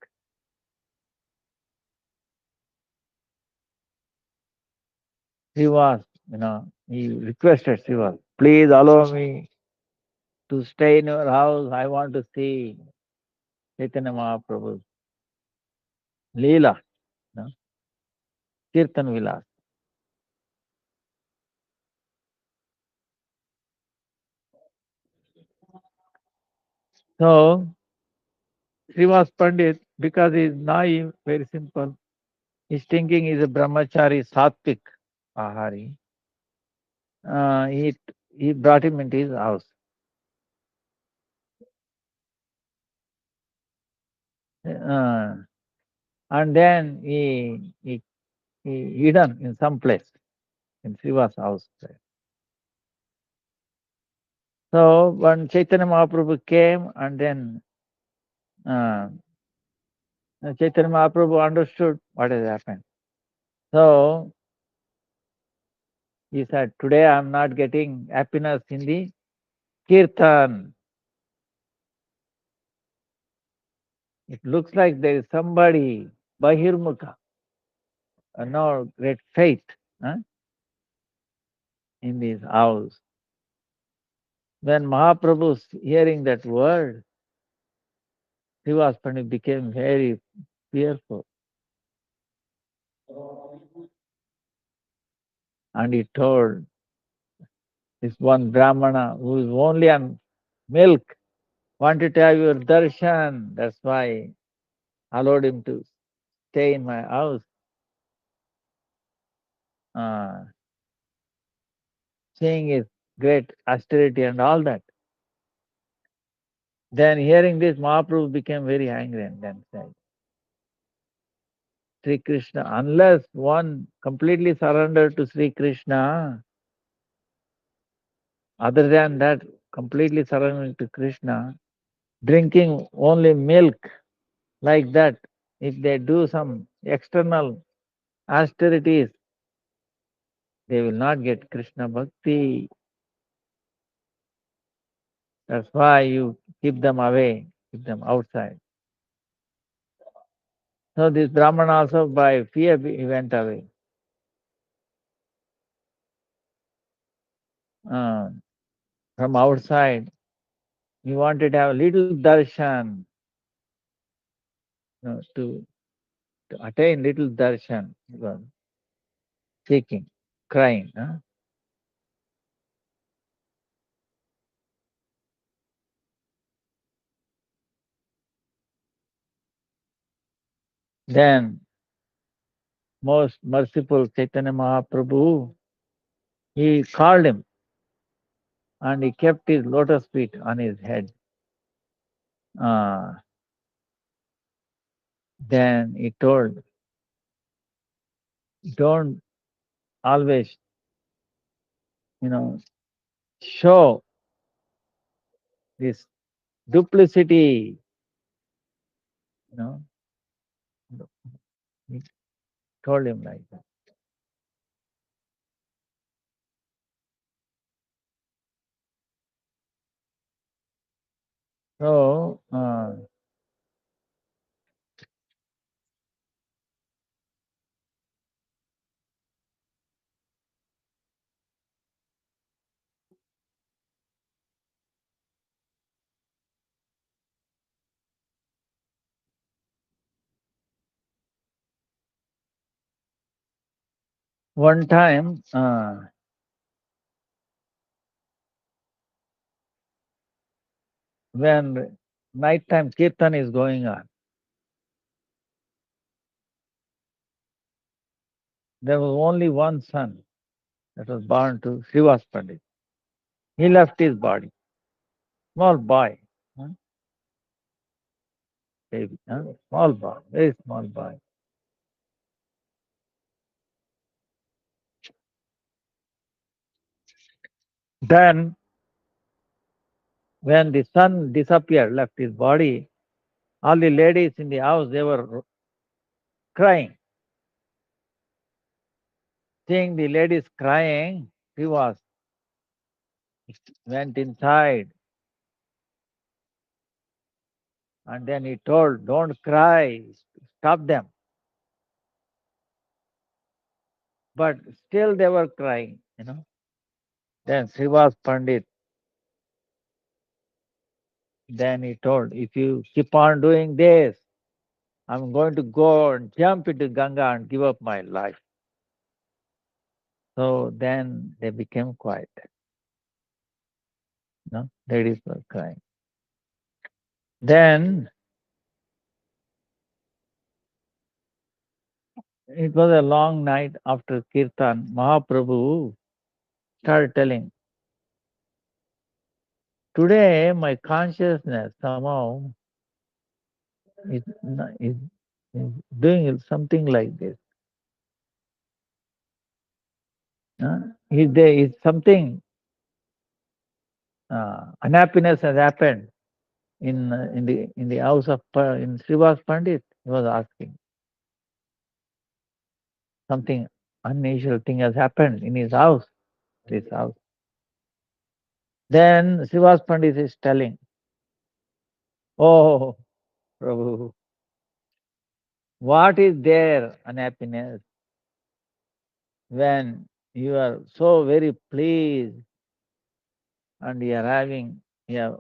he was, He requested Shiva, please allow me to stay in your house. I want to see Chaitanya Mahaprabhu's Leela, no? Kirtan Vilas. So, Srivas Pandit, because he is naive, very simple, he's thinking he's a brahmachari, sattvic, ahari. He brought him into his house. And then he hidden in some place in Sriva's house. So when Chaitanya Mahaprabhu came, and then uh, Chaitanya Mahaprabhu understood what has happened. So he said, today I am not getting happiness in the kirtan. It looks like there is somebody, Bahirmukha, no great faith in this house. When Mahaprabhu hearing that word, Srivas Pandit became very fearful. And he told this one Brahmana who is only on milk, wanted to have your darshan. That's why I allowed him to stay in my house. Seeing his great austerity and all that. Then hearing this, Mahaprabhu became very angry and then said, Sri Krishna, unless one completely surrendered to Sri Krishna, other than that, completely surrendering to Krishna, drinking only milk like that, if they do some external austerities, they will not get Krishna Bhakti. That's why you keep them away, keep them outside. So this Brahman also by fear he went away. From outside, he wanted to have a little darshan, to attain little darshan. He was seeking, crying. Then most merciful Chaitanya Mahaprabhu, he called him and he kept his lotus feet on his head. Then he told, don't always, show this duplicity, He told him like that. So, one time, when nighttime kirtan is going on, there was only one son that was born to Srivas Pandit. He left his body. Small boy. Baby. Small boy. Very small boy. Then, when the son disappeared, left his body, all the ladies in the house, they were crying. Seeing the ladies crying, he went inside. And then he told, don't cry, stop them. But still they were crying. Then Srivas Pandit, then he told, if you keep on doing this, I'm going to go and jump into Ganga and give up my life. So then they became quiet. No, ladies were crying. Then it was a long night after Kirtan. Mahaprabhu started telling, today my consciousness somehow is doing something like this. Is something unhappiness has happened in the house of in Srivas Pandit. He was asking something unusual thing has happened in his house, this house. Then Srivas Pandit is telling, "Oh, Prabhu, what is there unhappiness when you are so very pleased and you are having here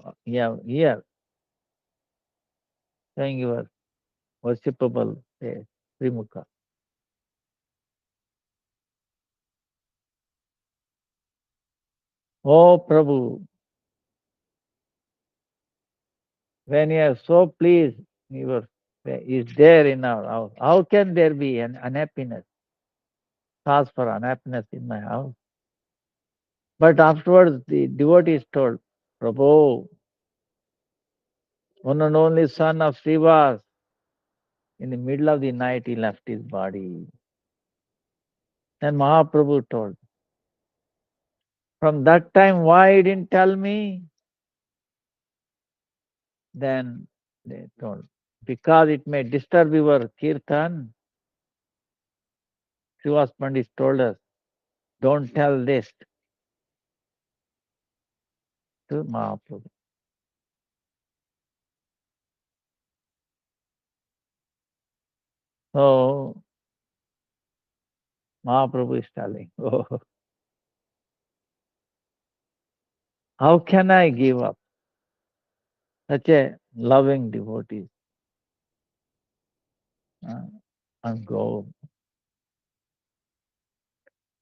showing your worshipable face, Srimukha. Oh Prabhu, when you are so pleased, your face is there in our house. How can there be an unhappiness? Cause for unhappiness in my house. But afterwards, the devotee is told, Prabhu, one and only son of Srivas, in the middle of the night, he left his body. Then Mahaprabhu told, from that time, why he didn't tell me? Then they told, because it may disturb your kirtan. Srivas Pandit told us, don't tell this to Mahaprabhu. So Mahaprabhu is telling, oh, how can I give up such a loving devotee and go?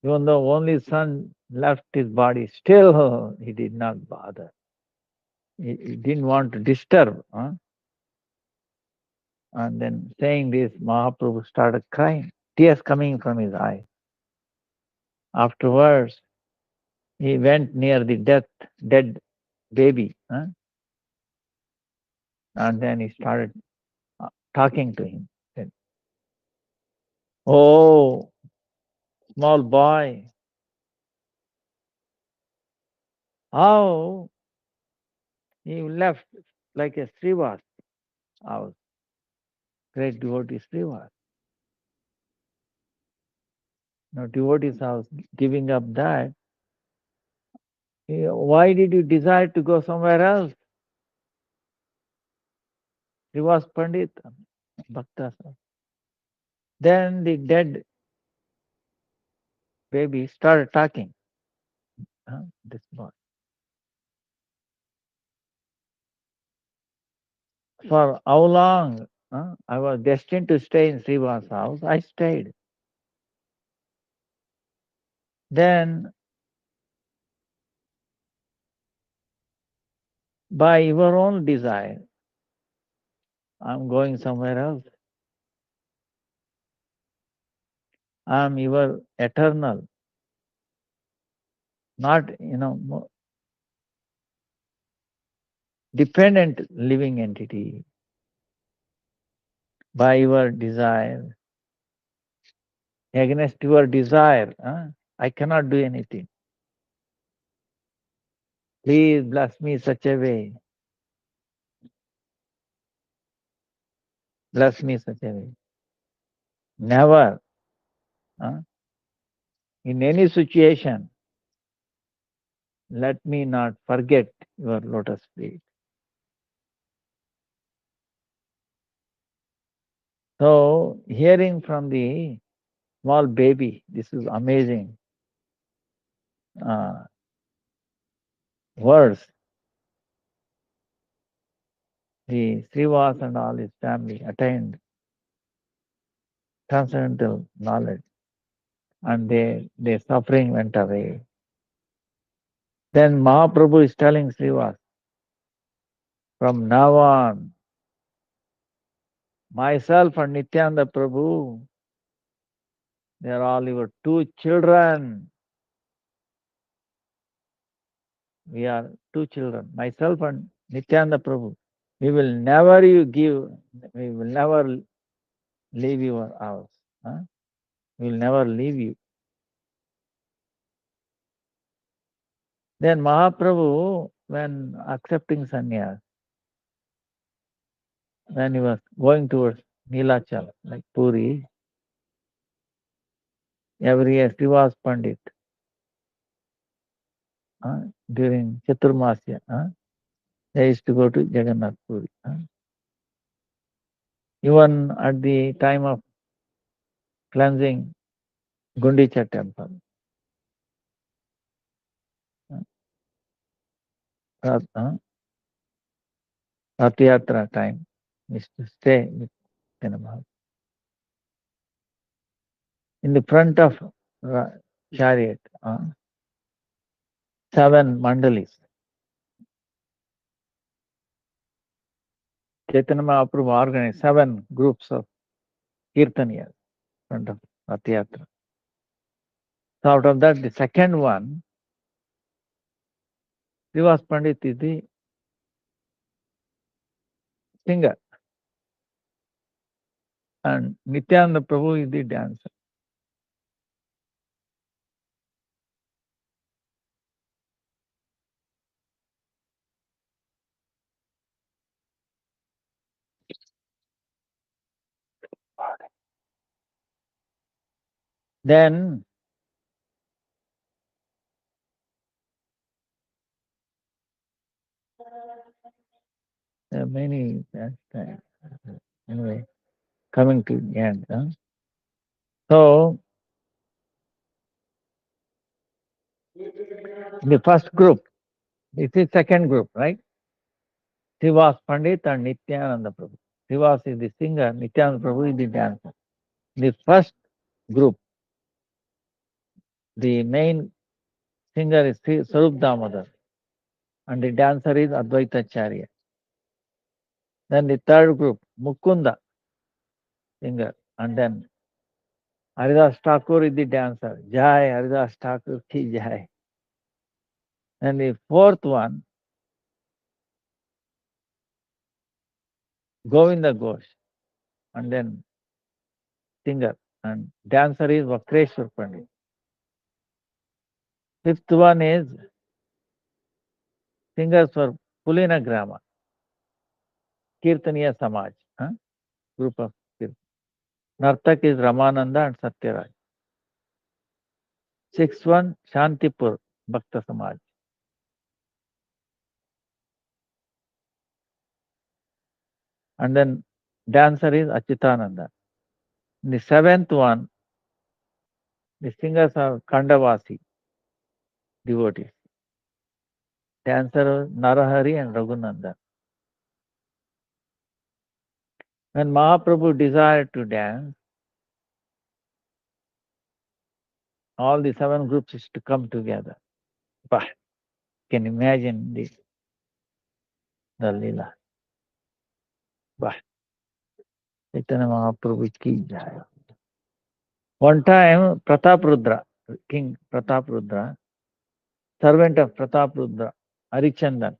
Even though only son left his body, still he did not bother. He didn't want to disturb. And then saying this, Mahaprabhu started crying, tears coming from his eyes. Afterwards, he went near the dead baby, and then he started talking to him. Said, oh, small boy, how he left like a Srivas house, great devotee Srivas. Now, devotee's house, giving up that, why did you desire to go somewhere else? Srivas Pandit, Bhakta. Then the dead baby started talking. This boy. For how long I was destined to stay in Srivas house, I stayed. Then, by your own desire, I'm going somewhere else. I'm your eternal, not, dependent living entity. By your desire, against your desire, I cannot do anything. Please bless me such a way. Bless me such a way. Never, in any situation, let me not forget your lotus feet. So, hearing from the small baby, this is amazing. words, the Srivas and all his family attained transcendental knowledge, and their suffering went away. Then Mahaprabhu is telling Srivas, from now on, myself and Nityananda Prabhu, they are all your two children. We are two children, myself and Nityananda Prabhu. We will never leave your house. Huh? We will never leave you. Then Mahaprabhu, when accepting sannyas, when he was going towards Nilachal, like Puri, every year Srivas Pandit, during Chaturmasya, they used to go to Jagannath Puri. Even at the time of cleansing Gundicha temple, Rath Yatra time, is to stay with Chaitanya. In the front of chariot, 7 mandalis. Chaitanya Mahaprabhu organized 7 groups of kirtaniyas in front of Rath Yatra. So out of that, the second one, Srivas Pandit is the singer, and Nityananda Prabhu is the dancer. Then there are many anyway, coming to the end. So the first group, this is second group, right? Srivas Pandit and Nityananda Prabhu. Srivas is the singer, Nityananda Prabhu is the dancer. The first group, the main singer is Sarup Damodar, and the dancer is Advaita Charya. Then the third group, Mukunda, singer, and then Haridas Thakur is the dancer. Jai, Haridas Thakur ki Jai. And the fourth one, Govinda Ghosh, and then singer, and dancer is Vakreshwar Pandit. Fifth one is singers for Pulina Grama, Kirtaniya Samaj, group of Kirtan. Nartak is Ramananda and Satyaraj. Sixth one, Shantipur, Bhakta Samaj. And then dancer is Achyutananda. The seventh one, the singers are Kandavasi, devotees. Dancer Narahari and Raghunandan. When Mahaprabhu desired to dance, all the 7 groups is to come together. Bah, can imagine the Leela. Bah, Chaitanya Mahaprabhu ki jai. One time, Pratap Rudra, King Pratap Rudra, servant of Pratap Rudra, Harichandan.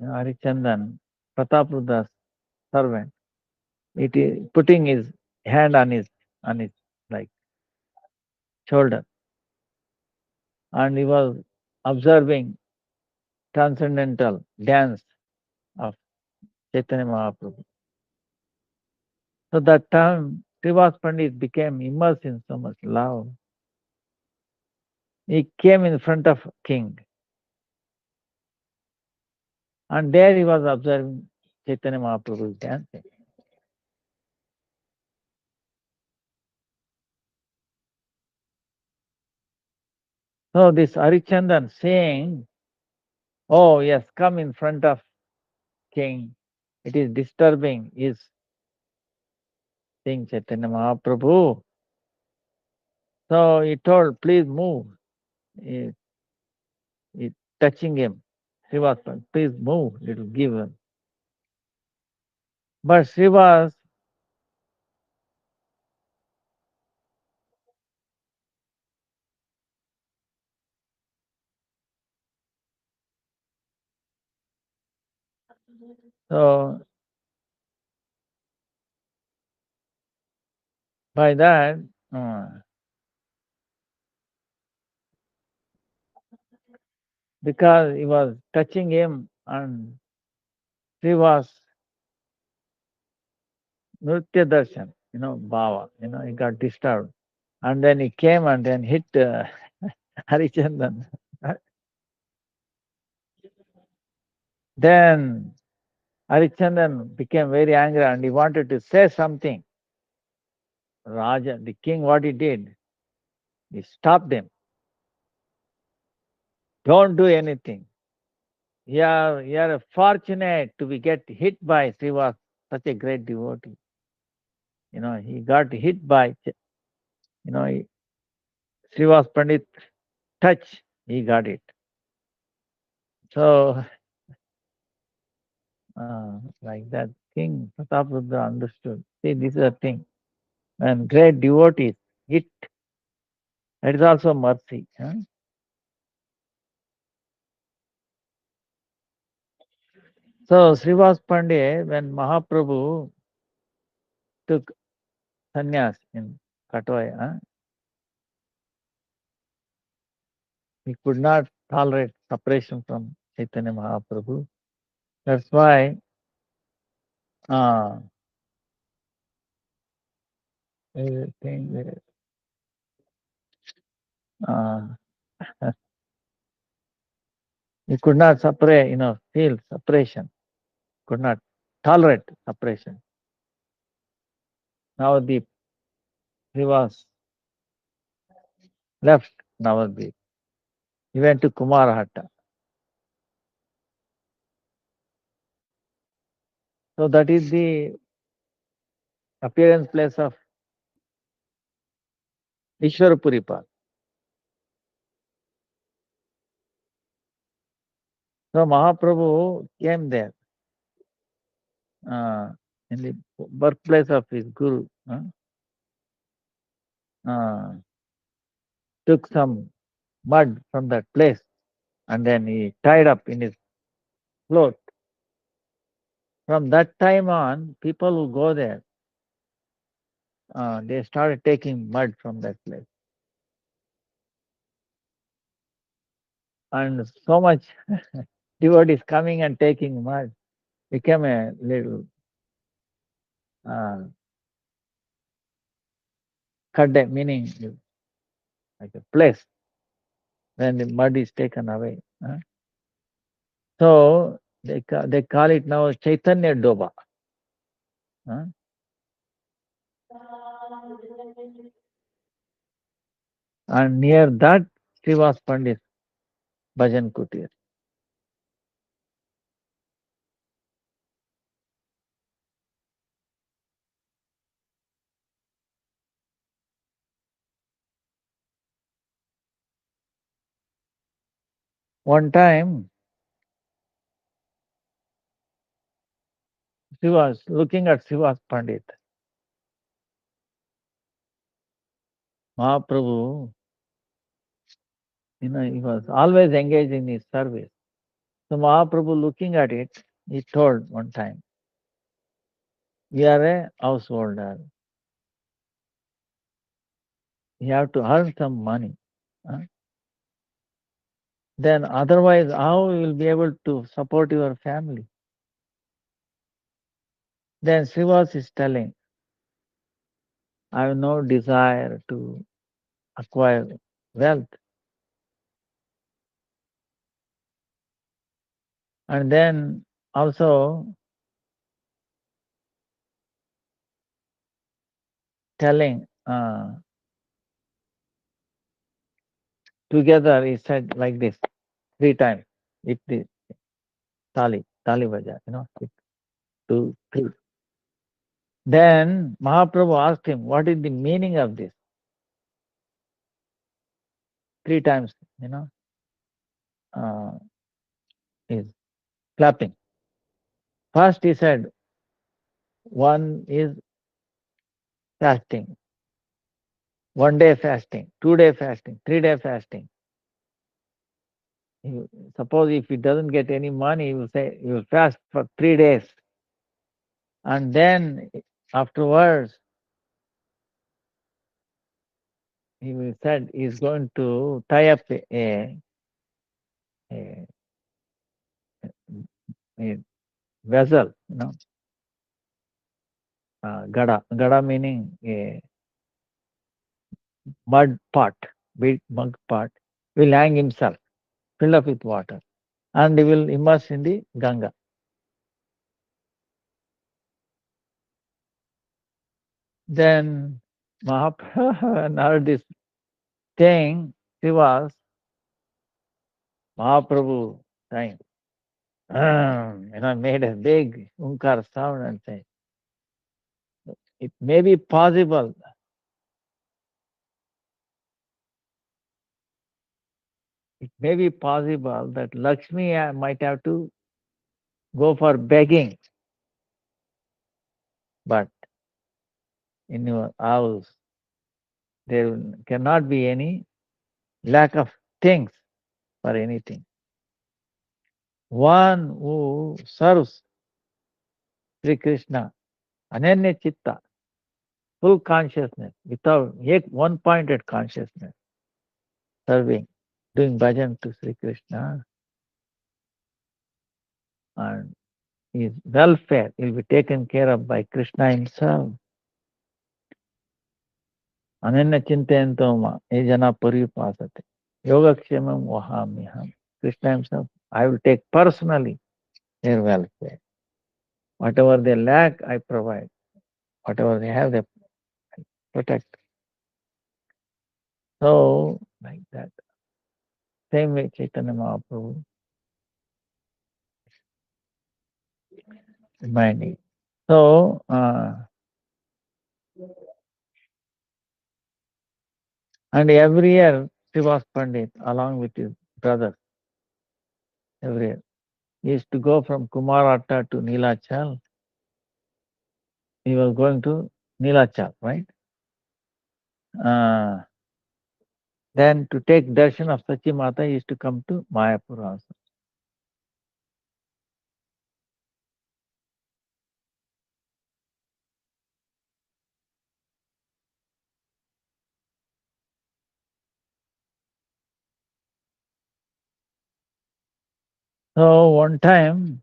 Harichandan, Pratap Rudra's servant, it is putting his hand on his like shoulder, and he was observing transcendental dance of Chaitanya Mahaprabhu. So that time, Srivas Pandit became immersed in so much love. He came in front of king, and there he was observing Chaitanya Mahaprabhu's dancing. So this Harichandan saying, "Oh yes, come in front of king. It is disturbing," is saying Chaitanya Mahaprabhu. So he told, "Please move." He, he touching him. Srivas, please move. It will give him. But Srivas so by that, because he was touching him and Srivas Nritya Darshan, Bhava, he got disturbed. And then he came and then hit Harichandan. Then Harichandan became very angry and he wanted to say something. Raja, the king, what he did, he stopped him. Don't do anything. You are fortunate to be get hit by Srivas, such a great devotee. He got hit by, Srivas Pandit touch, he got it. So, like that, King Prataprudra understood. See, this is a thing. And great devotees, it is also mercy. So, Srivas Pandey, when Mahaprabhu took sannyas in Katwai, he could not tolerate separation from Chaitanya Mahaprabhu. That's why thing, he could not separate, feel separation, could not tolerate separation. Navadip, he was left Navadip. He went to Kumarahata. So that is the appearance place of Ishwarapuripal. So Mahaprabhu came there in the birthplace of his guru. Took some mud from that place and then he tied up in his cloth. From that time on, people who go there, they started taking mud from that place. And so much devotees coming and taking mud became a little kadde, meaning like a place when the mud is taken away. So they call it now Chaitanya Doba. And near that, Srivas Pandit Bhajan Kutir. One time, she was looking at Srivas Pandit. Mahaprabhu, he was always engaged in his service. So Mahaprabhu looking at it, he told one time, "You are a householder. You have to earn some money. Then otherwise, how you will be able to support your family?" Then Srivas is telling, "I have no desire to acquire wealth." And then also telling, together he said like this 3 times. It is tali baja, it, 2, 3. Then Mahaprabhu asked him, what is the meaning of this? 3 times, is clapping. First he said, one is fasting, 1 day fasting, 2 day fasting, 3 day fasting. Suppose if he doesn't get any money, he will say he will fast for 3 days. And then afterwards, he will said he's going to tie up a vessel, gada meaning a mud pot, big mud pot, will hang himself, filled up with water, and he will immerse in the Ganga. Then Mahaprabhu heard this thing, Mahaprabhu saying, made a big unkar sound and said, it may be possible. It may be possible that Lakshmi might have to go for begging, but in your house there cannot be any lack of things for anything. One who serves Sri Krishna, Ananya Chitta, full consciousness, without one-pointed consciousness, serving, doing bhajan to Sri Krishna, and his welfare will be taken care of by Krishna himself. Ananya Chintayantoma, Ejana Paripasate, Yogakshemam Vahamiham. Krishna himself, I will take personally their welfare. Whatever they lack, I provide. Whatever they have, they protect. So, like that. Same way Chaitanya Mahaprabhu reminding. So, and every year, Srivas Pandit, along with his brother, every year, he used to go from Kumaratta to Nilachal. He was going to Nilachal, right? Then to take darshan of Sachi Mata, he used to come to Mayapur also. So one time,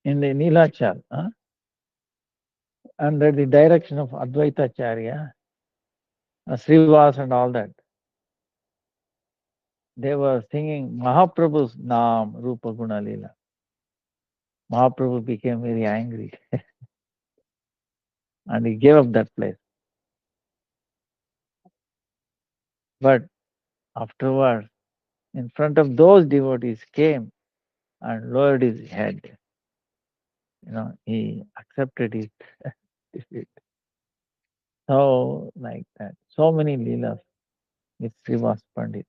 in the Nilachal, under the direction of Advaita Acharya, Srivas and all that, they were singing Mahaprabhu's Naam, Rupa Guna Leela. Mahaprabhu became very angry and he gave up that place. But afterwards, in front of those devotees came and lowered his head. He accepted his defeat. So, like that. So many leelas with Srivas Pandit.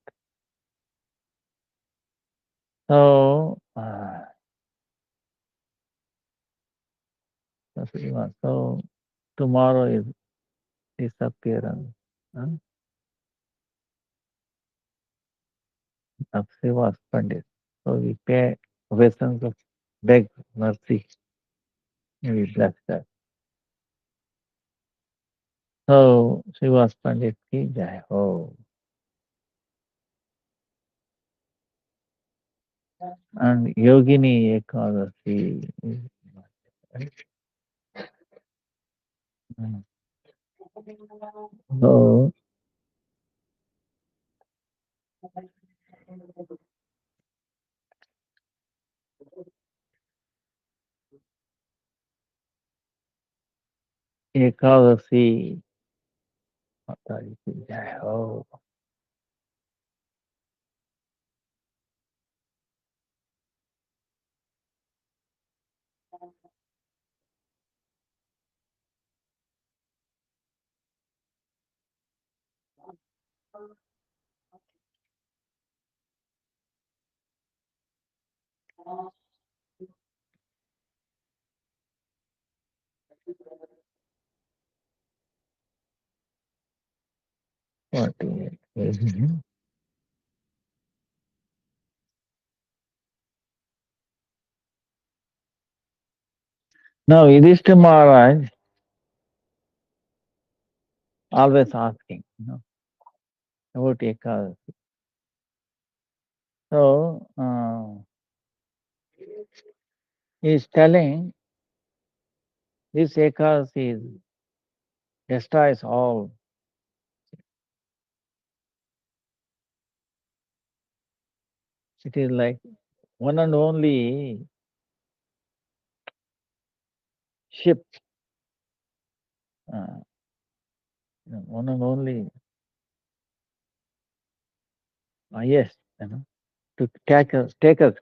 So, so tomorrow is disappearance of Srivas Pandit. So we pay obeisance of beg mercy. We bless that. So Srivas Pandit ki jai ho. And Yogini Ekadasi is so Ekadasi. Mataji ki jai. Oh. What is it? Now, Yudhishthira Maharaj always asking, about Ekadasi. So, he is telling this Ekadasi destroys all. It is like one and only ship, one and only, yes, to take us,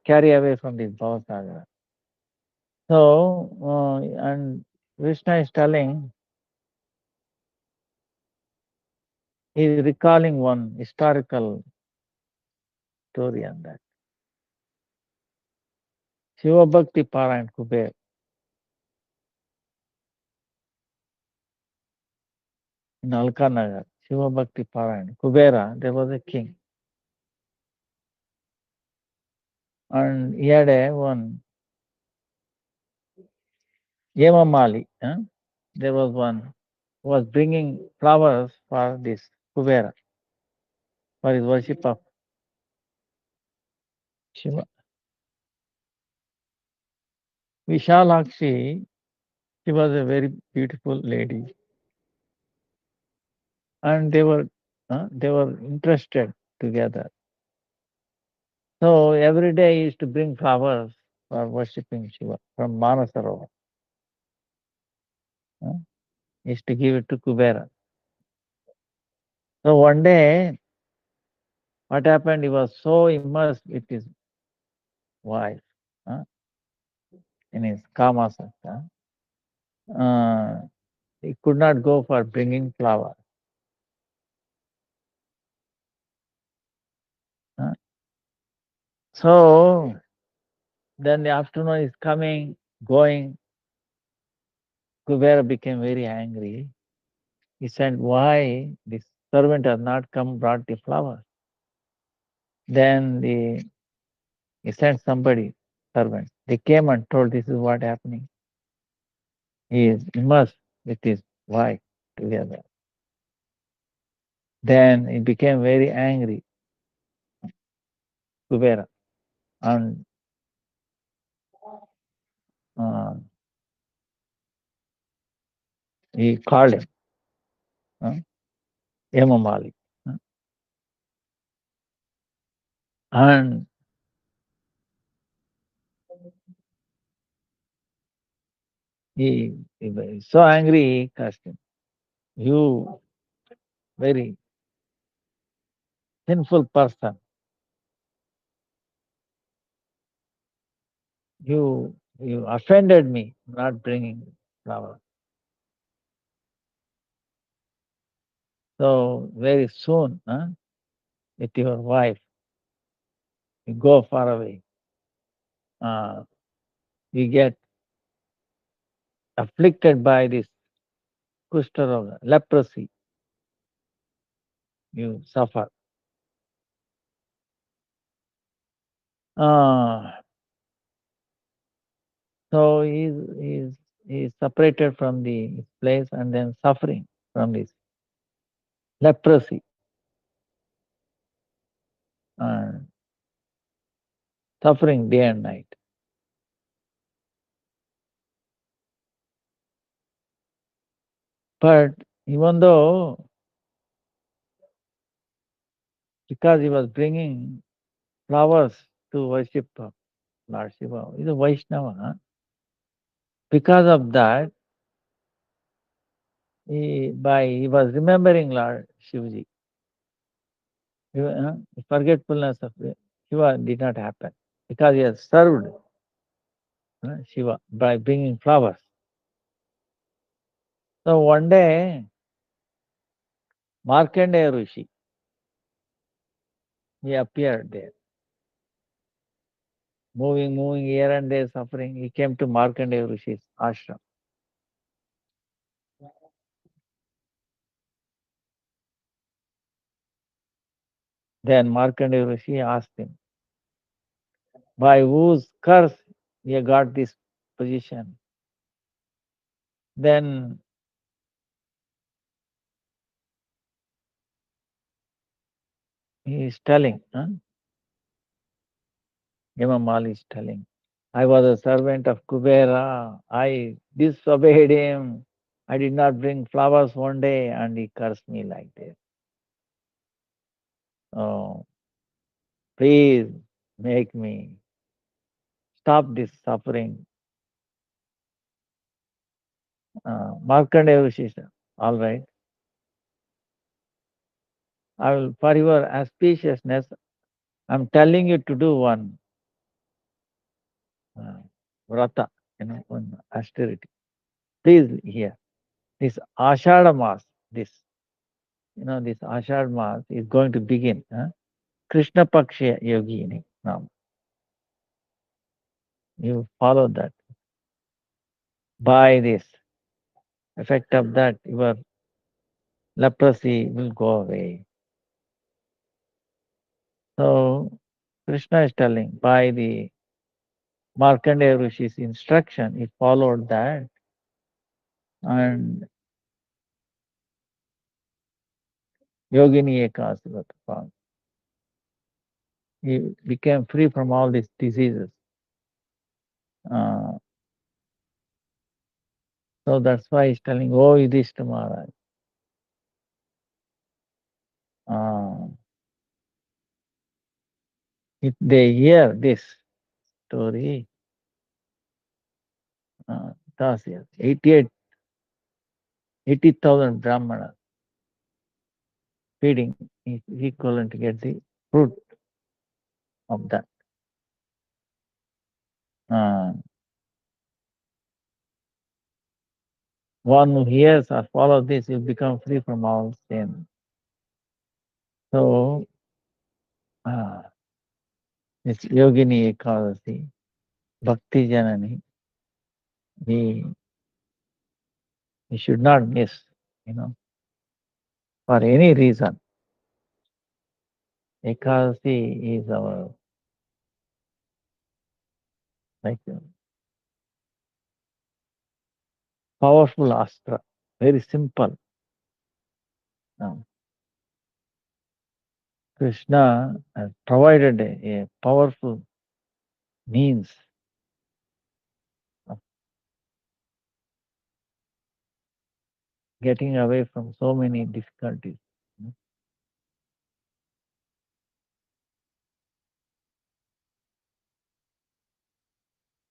carry away from this Bhavasagar. So, and Krishna is telling, he is recalling one historical story on that. Shiva Bhakti Parayan Kuber. In Alkanagar, Shiva Bhakti Parayan. Kubera, there was a king. And he had one Yemamali. There was one who was bringing flowers for this Kubera, for his worship of Shiva. Vishalakshi, she was a very beautiful lady. And they were interested together. So every day he used to bring flowers for worshipping Shiva from Manasarovar. He used to give it to Kubera. So one day, what happened? He was so immersed with his wife, in his kama sakta, he could not go for bringing flower. So then the afternoon is coming, going. Kubera became very angry. He said, why this servant has not come, brought the flower? Then he sent somebody, servant. They came and told this is what happening. He is immersed with his wife together. Then he became very angry, Kubera, and he called him, Yamamali. And he was so angry, he cursed him. You very sinful person. You offended me not bringing flower. So very soon, with your wife, you go far away. You get afflicted by this kushtaroga, leprosy. You suffer. So he's separated from the place and then suffering from this leprosy. Suffering day and night. But even though, because he was bringing flowers to worship Lord Shiva, he's a Vaishnava. Because of that, he was remembering Lord Shivaji. Forgetfulness of Shiva did not happen because he has served Shiva by bringing flowers. So one day, Markandeya Rishi, he appeared there. Moving here and there, suffering. He came to Markandeya Rishi's ashram. Then Markandeya Rishi asked him, by whose curse you got this position? Then he is telling, Yamamal is telling, I was a servant of Kubera. I disobeyed him. I did not bring flowers one day and he cursed me like this. Oh, please make me stop this suffering. Markandeya Rishi said, all right. I will, for your auspiciousness, I'm telling you to do one vrata, one austerity. Please hear. This Ashadha Mas, this Ashadha Mas is going to begin. Krishna Paksha Yogini now. You follow that. By this effect of that, your leprosy will go away. So Krishna is telling, by the Markandeya Rishi's instruction, he followed that and Yogini Ekadasi Vrata. He became free from all these diseases. So that's why he's telling, oh Yudhishthira Maharaj, if they hear this story, 80,000 Brahmanas feeding is equivalent to get the fruit of that. One who hears or follows this will become free from all sin. So, it's Yogini Ekadasi, Bhakti Janani, we should not miss, for any reason. Ekadasi is our, powerful astra, very simple. Krishna has provided a powerful means of getting away from so many difficulties.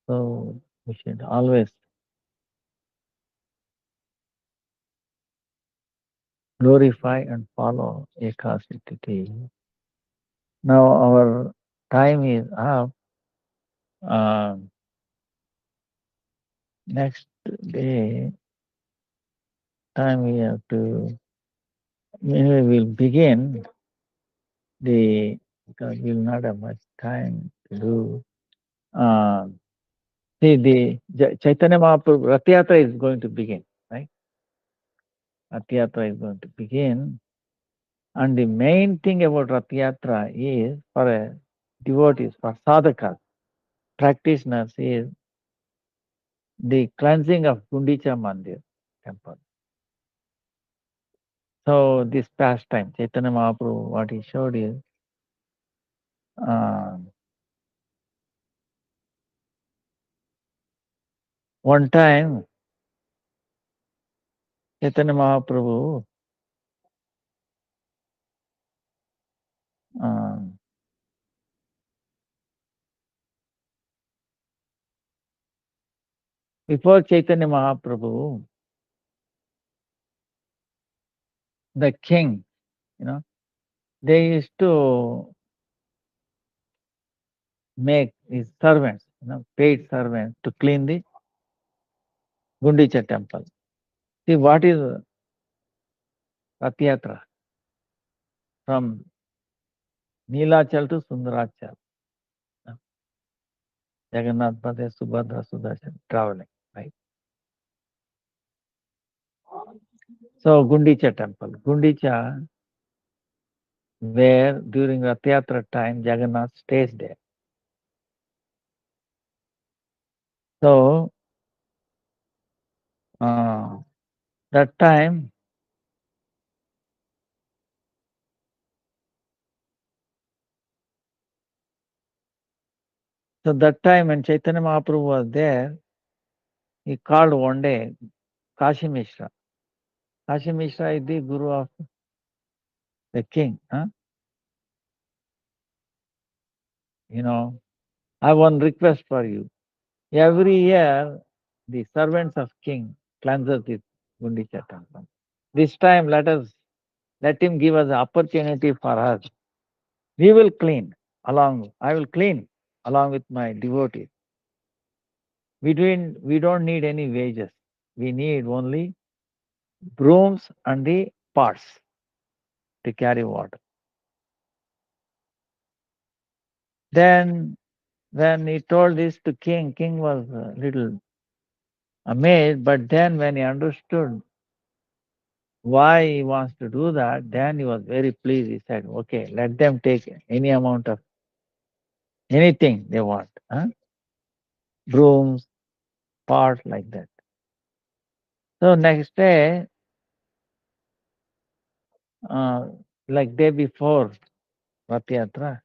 So we should always glorify and follow Ekadasi. Now our time is up. Next day, time we have to, anyway, we'll begin because we'll not have much time to do. See, the Chaitanya Mahaprabhu, Rath Yatra is going to begin, right? Rath Yatra is going to begin. And the main thing about Rath Yatra is, for a devotees, for sadhakas, practitioners, is the cleansing of Gundicha Mandir temple. So this pastime, Chaitanya Mahaprabhu, what he showed is, one time, Chaitanya Mahaprabhu before Chaitanya Mahaprabhu the king, they used to make his servants, paid servants to clean the Gundicha temple. See, what is Rath Yatra? From Neelachal to Sundarachal. Jagannath, Baladev, Subhadra, Sudarshan, traveling, right? So Gundicha temple. Gundicha, where during Rath Yatra time, Jagannath stays there. So, that time, when Chaitanya Mahaprabhu was there, he called one day Kashi Mishra. Kashi Mishra is the guru of the king. I have one request for you. Every year, the servants of king cleanses this Gundicha temple. This time, let him give us an opportunity for us. We will clean I will clean along with my devotees. We don't need any wages. We need only brooms and the pots to carry water. Then, when he told this to king was a little amazed, but then when he understood why he wants to do that, then he was very pleased. He said, okay, let them take any amount of anything they want. Brooms, pots, like that. So next day, like day before Rath Yatra,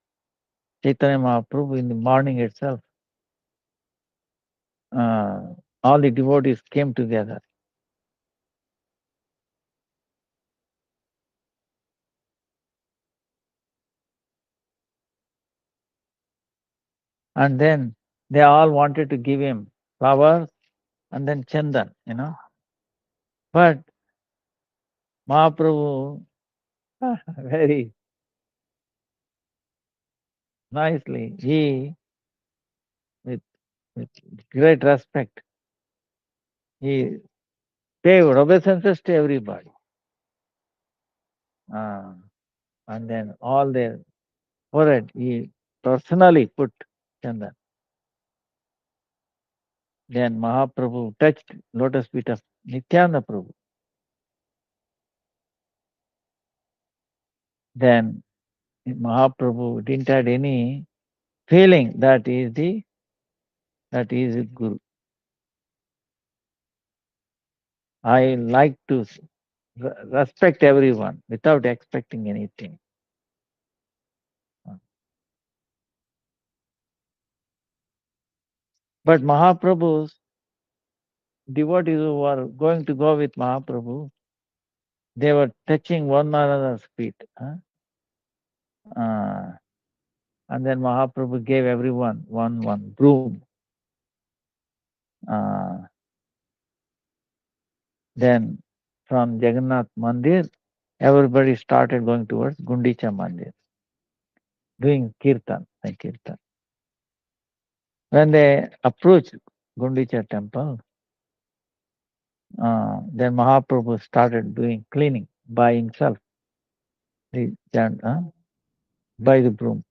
Chaitanya Mahaprabhu in the morning itself, all the devotees came together. And then they all wanted to give him flowers and then chandan, But Mahaprabhu very nicely, he, with great respect, he paid obeisances to everybody. And then all their forehead, he personally put chandan. Then Mahaprabhu touched lotus feet of Nityananda Prabhu. Then Mahaprabhu didn't have any feeling that he is the Guru. I like to respect everyone without expecting anything. But Mahaprabhu's devotees who were going to go with Mahaprabhu, they were touching one another's feet. And then Mahaprabhu gave everyone one broom. Then from Jagannath Mandir, everybody started going towards Gundicha Mandir, doing kirtan. When they approached Gundicha temple, then Mahaprabhu started doing cleaning by himself, by the broom.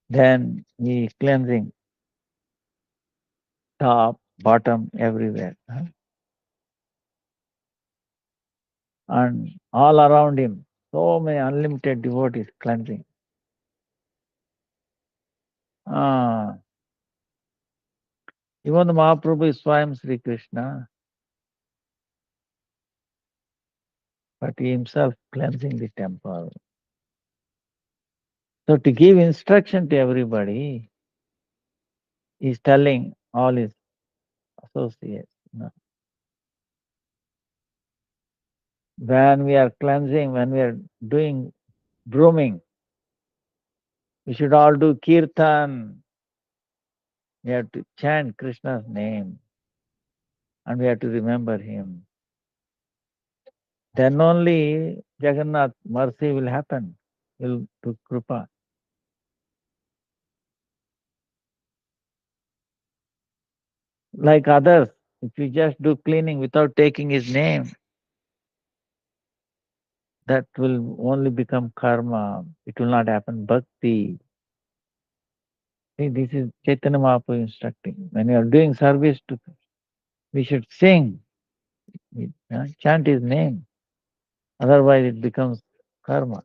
Then he cleansing top, bottom, everywhere. And all around him, so many unlimited devotees cleansing. Even the Mahaprabhu is Swayam Sri Krishna, but he himself cleansing the temple. So to give instruction to everybody, he's telling all his associates. When we are cleansing, when we are doing brooming, we should all do kirtan. We have to chant Krishna's name. and we have to remember him. Then only Jagannath mercy will happen, will to Krupa. Like others, if you just do cleaning without taking his name, that will only become karma. It will not happen bhakti. See, this is Chaitanya Mahaprabhu instructing. When you are doing service to, we should sing, chant his name. Otherwise, it becomes karma.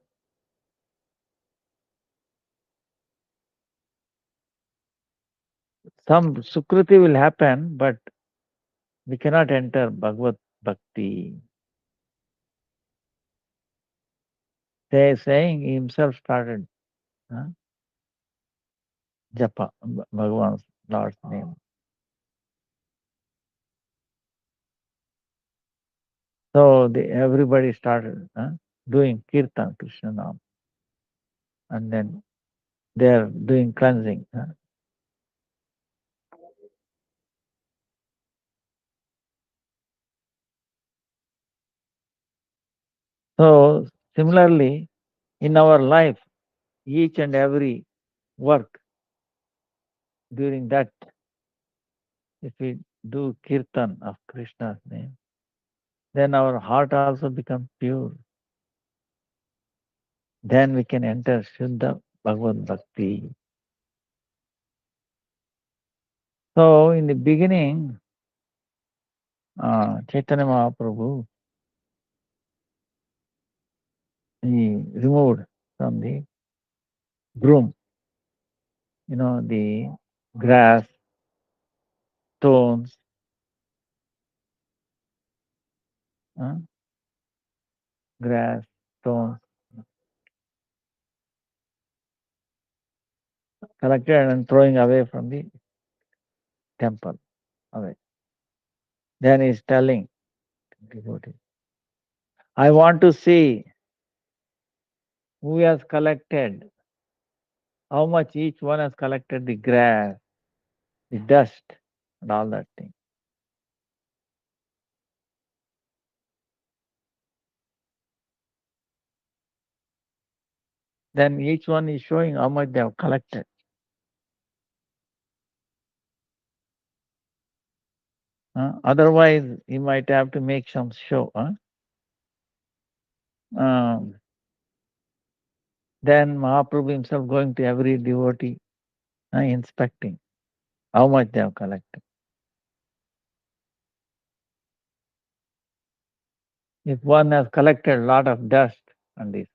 Some sukriti will happen, but we cannot enter Bhagavad Bhakti. Saying he himself started japa, Bhagavan's Lord's name. So everybody started doing kirtan, Krishna Nam, and then they are doing cleansing. So similarly, in our life, each and every work during that, if we do kirtan of Krishna's name, then our heart also becomes pure. Then we can enter Shuddha Bhagavad Bhakti. So in the beginning, Chaitanya Mahaprabhu, he removed from the broom, the grass, stones, uh, grass, stones, collected and throwing away from the temple. Away. Then he's telling devotee, I want to see who has collected, how much each one has collected the grass, the dust, and all that thing. Then each one is showing how much they have collected. Otherwise, he might have to make some show. Then Mahaprabhu himself going to every devotee, inspecting how much they have collected. If one has collected a lot of dust and this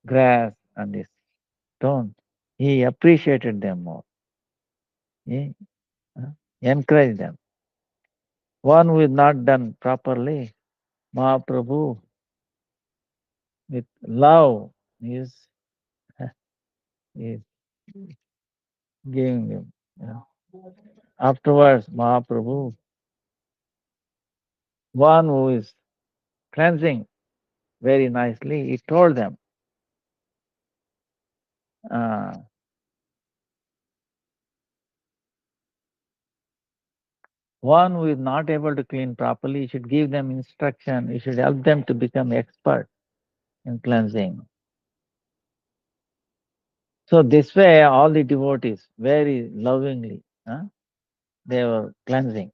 grass and this stone, he appreciated them more. He encouraged them. One who is not done properly, Mahaprabhu, with love, is giving them. Afterwards, Mahaprabhu, one who is cleansing very nicely, he told them, one who is not able to clean properly, you should give them instruction, you should help them to become expert in cleansing. So this way, all the devotees very lovingly, they were cleansing.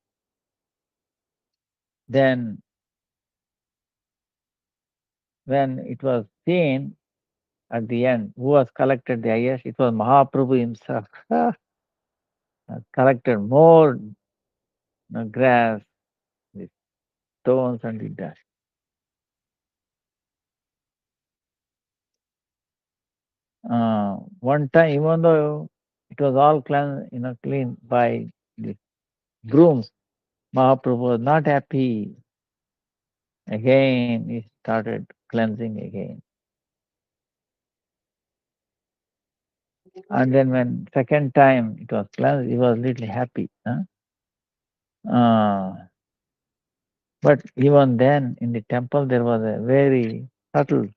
Then when it was seen at the end, who has collected the highest, it was Mahaprabhu himself. Collected more grass, the stones and the dust. One time, even though it was all clean by the brooms, Mahaprabhu was not happy. Again, he started cleansing again. And then when second time it was cleansed, he was little happy. But even then, in the temple, there was a very subtle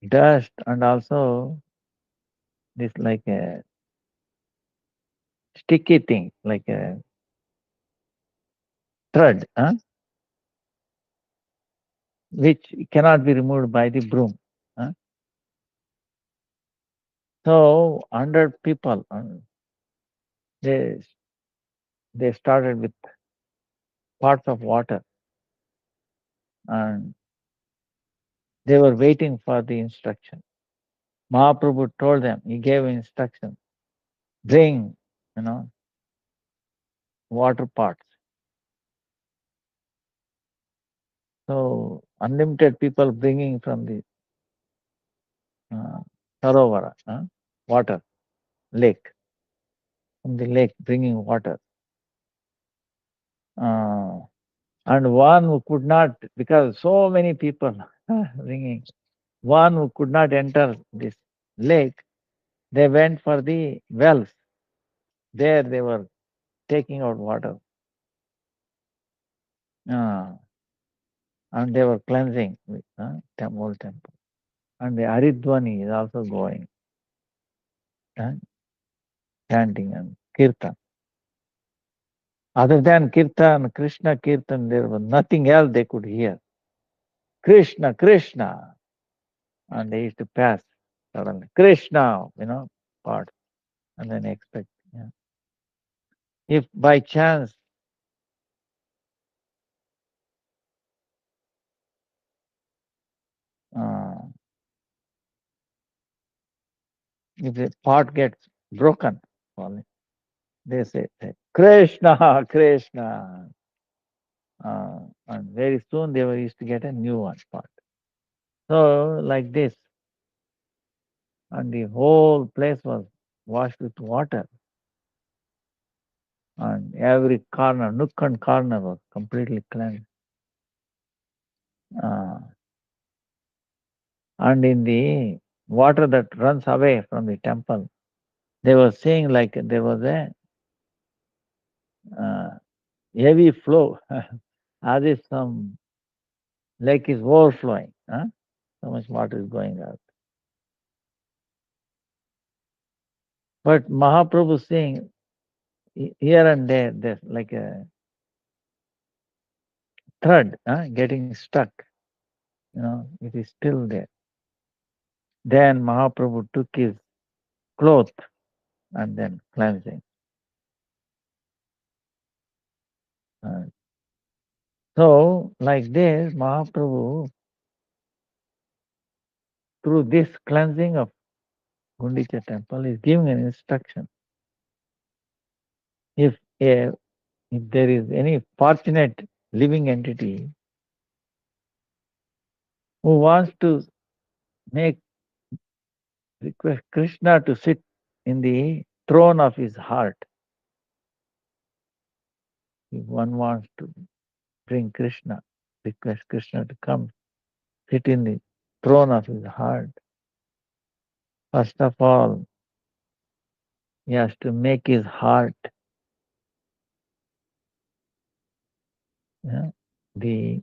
dust and also this like a sticky thing, like a thread, which cannot be removed by the broom. So 100 people, they started with pots of water, and they were waiting for the instruction. Mahaprabhu told them, he gave instruction, bring, water pots. So unlimited people bringing from the Sarovara, water, lake, from the lake bringing water. And one who could not, because so many people bringing, one who could not enter this lake, they went for the wells. There they were taking out water. And they were cleansing with whole temple. And the Haridwani is also going, chanting and kirtan. Other than kirtan, Krishna kirtan, there was nothing else they could hear. Krishna, Krishna. And they used to pass suddenly. Krishna, part. And then expect. If by chance if the pot gets broken, they say, Krishna, Krishna. And very soon they were used to get a new one pot. So like this. And the whole place was washed with water. And every corner, nook and corner was completely cleansed. And in the water that runs away from the temple, they were saying like there was a heavy flow, as if some lake is overflowing. So much water is going out. But Mahaprabhu saying here and there, there's like a thread getting stuck. It is still there. Then Mahaprabhu took his cloth and then cleansing. So like this, Mahaprabhu, through this cleansing of Gundicha temple, is giving an instruction. If there is any fortunate living entity who wants to request Krishna to sit in the throne of his heart, if one wants to bring Krishna, request Krishna to come sit in the throne of his heart, first of all, he has to make his heart, the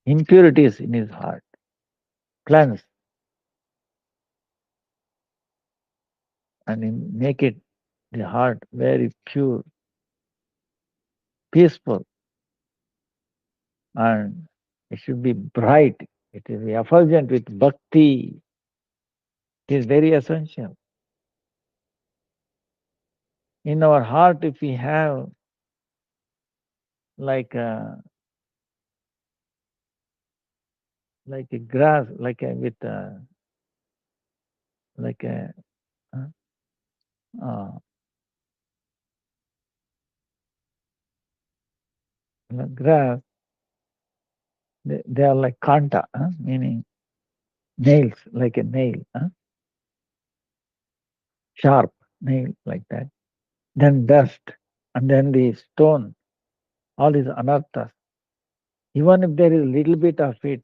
impurities in his heart, cleanse, and make it the heart very pure, peaceful, and it should be bright. It is effulgent with bhakti. It is very essential. In our heart, if we have like a grass, like a grass, they are like kanta, meaning nails, like a nail, sharp nail like that. Then dust, and then the stone, all these anarthas. Even if there is a little bit of it,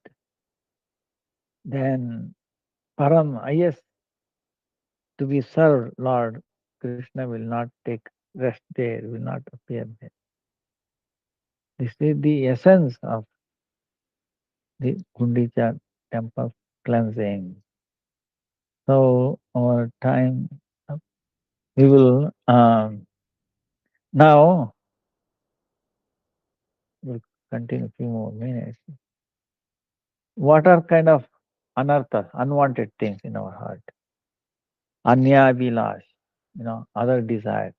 then Param, highest to be served, Lord Krishna will not take rest there, will not appear there. This is the essence of the Gundicha temple cleansing. So our time, we will now continue a few more minutes. What are kind of anarthas, unwanted things in our heart? Anya vilash, other desires,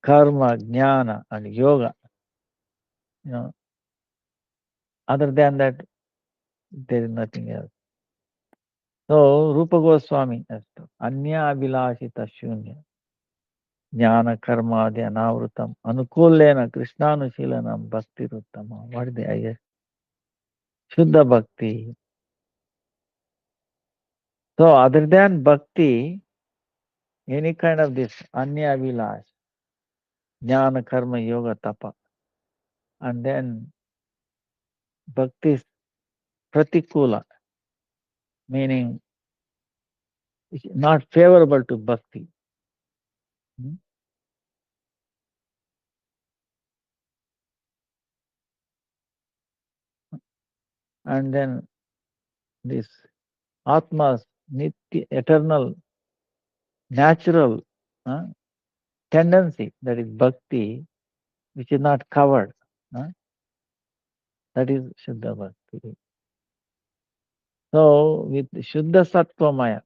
karma, jnana, and yoga. Other than that, there is nothing else. So Rupa Goswami has to Anya Abhilashita Shunya Jnana Karma Dhyanavrtam Anukulena Krishnanushilanam Bhakti Ruttama. What is the idea? Shuddha Bhakti. So other than Bhakti, any kind of this Anya Abhilash, Jnana Karma Yoga Tapa, and then Bhakti is Pratikula, meaning it's not favorable to Bhakti. And then this Atma's Nitya, eternal, natural tendency, that is Bhakti, which is not covered. That is Shuddha Bhakti. So with Shuddha Sattvamaya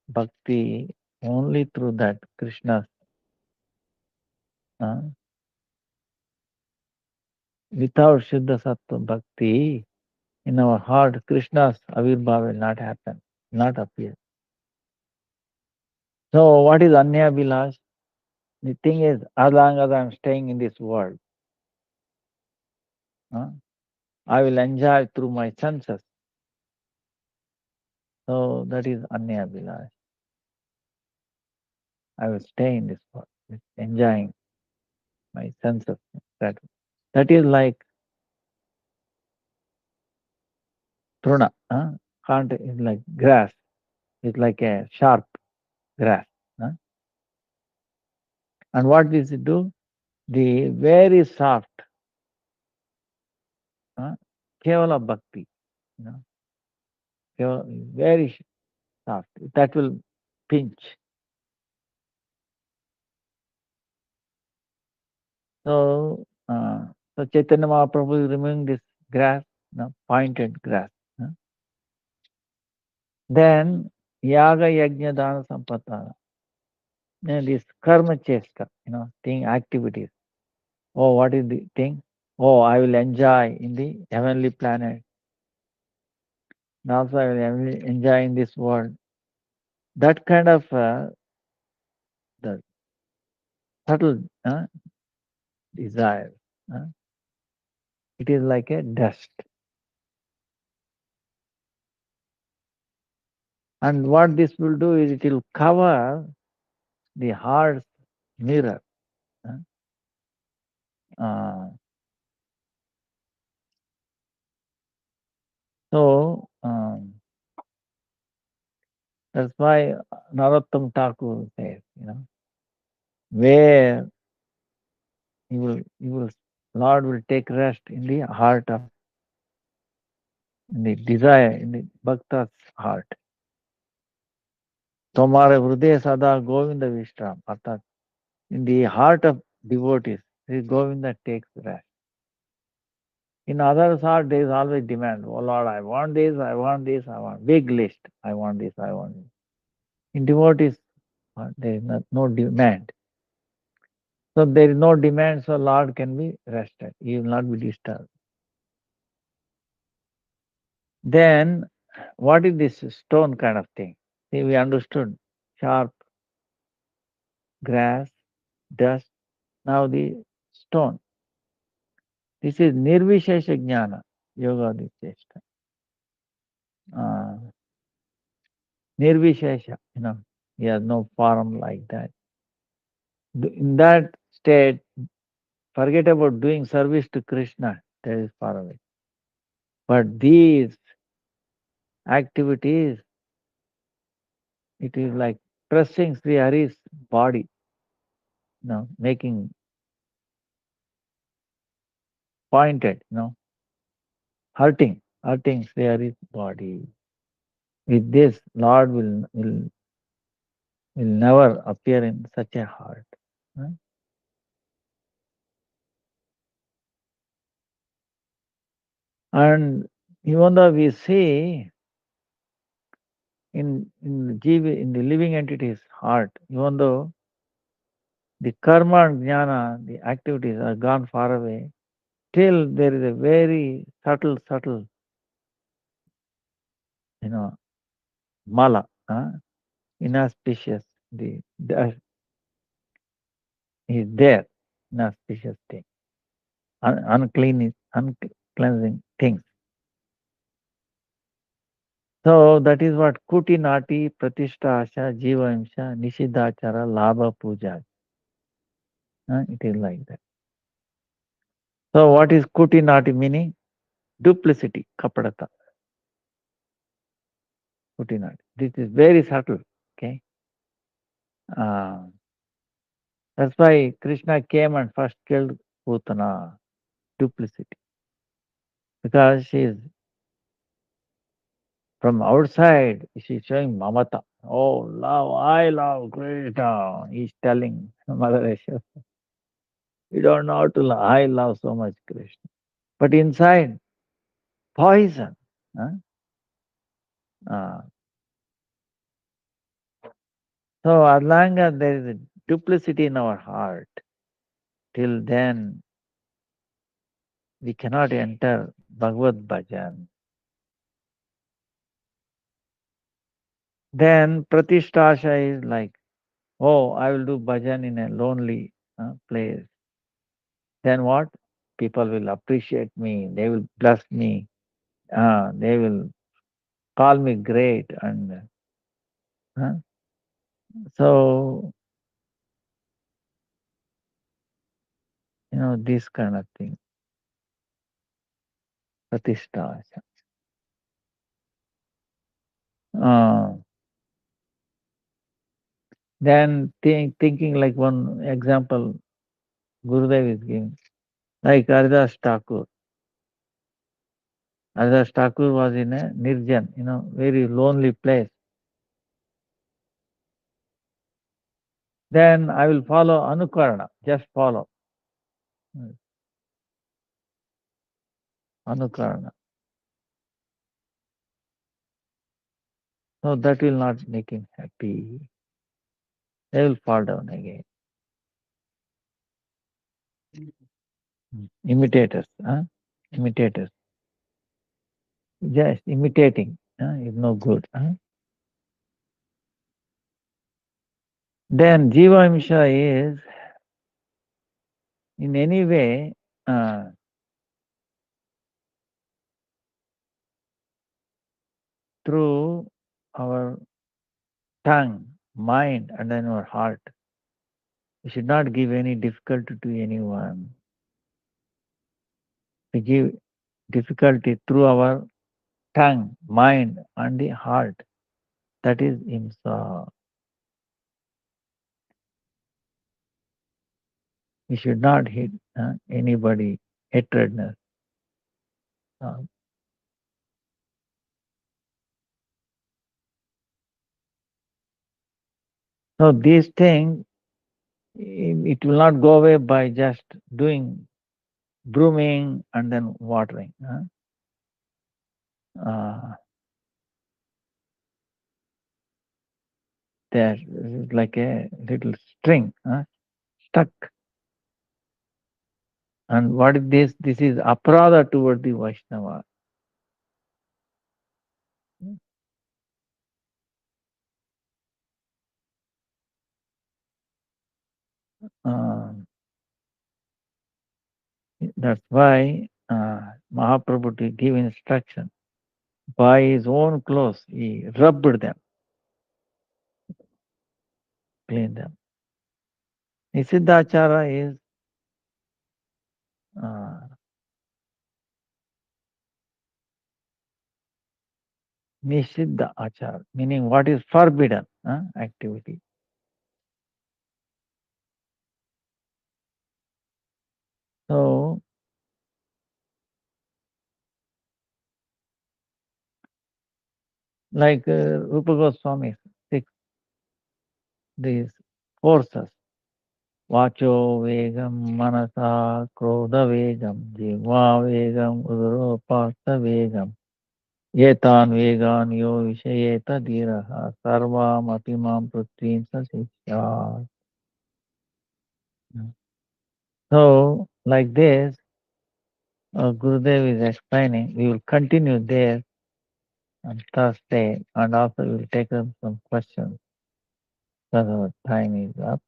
Bhakti, only through that Krishna, without Shuddha Sattva Bhakti, in our heart, Krishna's Avirbhava will not happen, not appear. So what is Anya Vilash? The thing is, as long as I am staying in this world, I will enjoy through my senses. So that is Anya Vilash. I will stay in this world, enjoying my senses. That is like truna. Can't is like grass. It's like a sharp grass. And what does it do? The very soft Kevala Bhakti, very soft. That will pinch. So, Chaitanya Mahaprabhu is removing this grass, pointed grass. Then Yaga Yajna Dana Sampatana. Then this karma chesta, thing, activities. Oh, what is the thing? Oh, I will enjoy in the heavenly planet. And also I will enjoy in this world. That kind of the subtle desire. It is like a dust. And what this will do is it will cover the heart's mirror. So that's why Narottam Thakur says, where Lord will take rest in the heart of, in the desire, in the bhakta's heart. Tomare Hruday Sada Govinda Vishram. Arthat, in the heart of devotees, Sri Govinda takes rest. In others' heart, there is always demand. Oh Lord, I want this, I want this, I want big list. I want this, I want this. In devotees' heart, there is no demand. So there is no demand, so Lord can be rested. He will not be disturbed. Then, what is this stone kind of thing? See, we understood sharp grass, dust. Now the stone. This is Nirvishesha Jnana, Yoga Dicchesta. Nirvishesha, he has no form like that. In that state, forget about doing service to Krishna, that is far away. But these activities, it is like pressing Sri Hari's body, making pointed, hurting Sri Hari's body. With this, Lord will never appear in such a heart. And even though we see in the living entity's heart, even though the karma and jnana, the activities are gone far away, still there is a very subtle, mala, inauspicious, the is there, inauspicious thing, uncleansing things. So that is what kuti nati pratishtha asha jiva himsha nishidachara labha puja. It is like that. So what is kuti nati meaning? Duplicity, kapadata. Kuti nati. This is very subtle. Okay. That's why Krishna came and first killed Putana. Duplicity. Because she is from outside, she is showing mamata. Oh, love, I love Krishna. He's telling Mother Yashoda. You don't know how to love. I love so much Krishna. But inside, poison. Huh? So as long as there is a duplicity in our heart, till then we cannot enter Bhagavad Bhajan. Then Pratisthasha is like, oh, I will do bhajan in a lonely place. Then what? People will appreciate me. They will bless me. They will call me great. And so, this kind of thing. Pratisthasha. Then thinking like one example Gurudev is giving, like Haridas Thakur. Haridas Thakur was in a Nirjan, very lonely place. Then I will follow Anukarana, just follow. Anukarana. So that will not make him happy. They will fall down again. Imitators, imitators. Just imitating is no good. Then Jiva Himsa is in any way through our tongue, mind, and then our heart. We should not give any difficulty to anyone. We give difficulty through our tongue, mind, and the heart. That is Himsa. We should not hit anybody, hatredness. So these things, it will not go away by just doing brooming and then watering. There is like a little string stuck. And what is this? This is aparadha toward the Vaishnava. That's why Mahaprabhu to give instruction. By his own clothes, he rubbed them, cleaned them. Nisiddhachara is Nisiddha achara, meaning what is forbidden activity. So, like Rupa Goswami, these forces, Vacho vegam manasa krodha vegam jiva vegam udropasta vegam yetan vegan yo vishayeta dhiraha sarvam apimam prutrim sasisya. So, like this, Gurudev is explaining. We will continue there on Thursday, and also we will take up some questions because our time is up.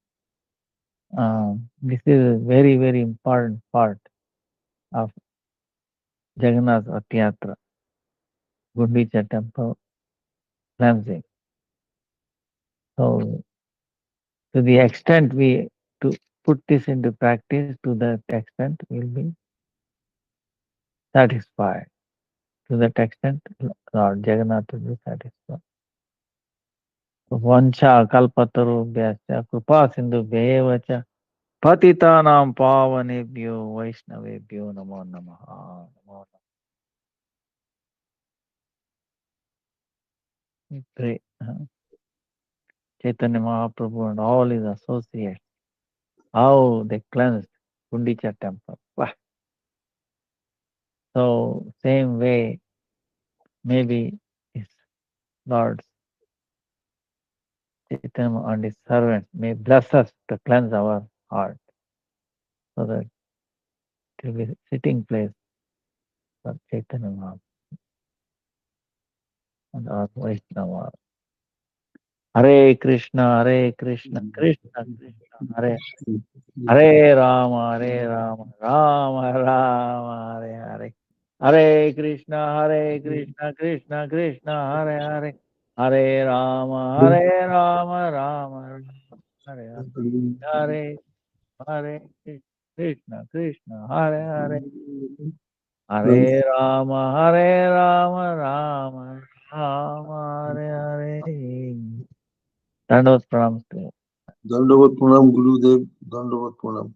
This is a very, very important part of Jagannath Rath-yatra, Gundicha temple cleansing. So, to the extent we to put this into practice, to that extent we'll be satisfied. To that extent, Lord Jagannath will be satisfied. Vancha kalpatarubhyascha kripa sindhubhya cha patitanam pavanebhyo vaishnavebhyo namo namaha. Namo namaha. We pray Chaitanya Mahaprabhu and all his associates, how they cleansed Gundicha temple. Wow. So same way, maybe his Lord Chaitanya and his servants may bless us to cleanse our heart, so that it will be a sitting place for Chaitanya Mahaprabhu and our Vaishnava. Hare Krishna, Krishna Krishna, Hare Hare Rama, Rama Rama, Hare Hare. Hare Krishna, Krishna Krishna, Hare Hare. Hare Rama, Rama Rama, Hare Hare. Hare Krishna, Krishna, Hare Hare. Hare Rama, Rama Rama, Hare Hare. Dandavat pranam to you. Dandavat pranam, Gurudev. Dandavat pranam.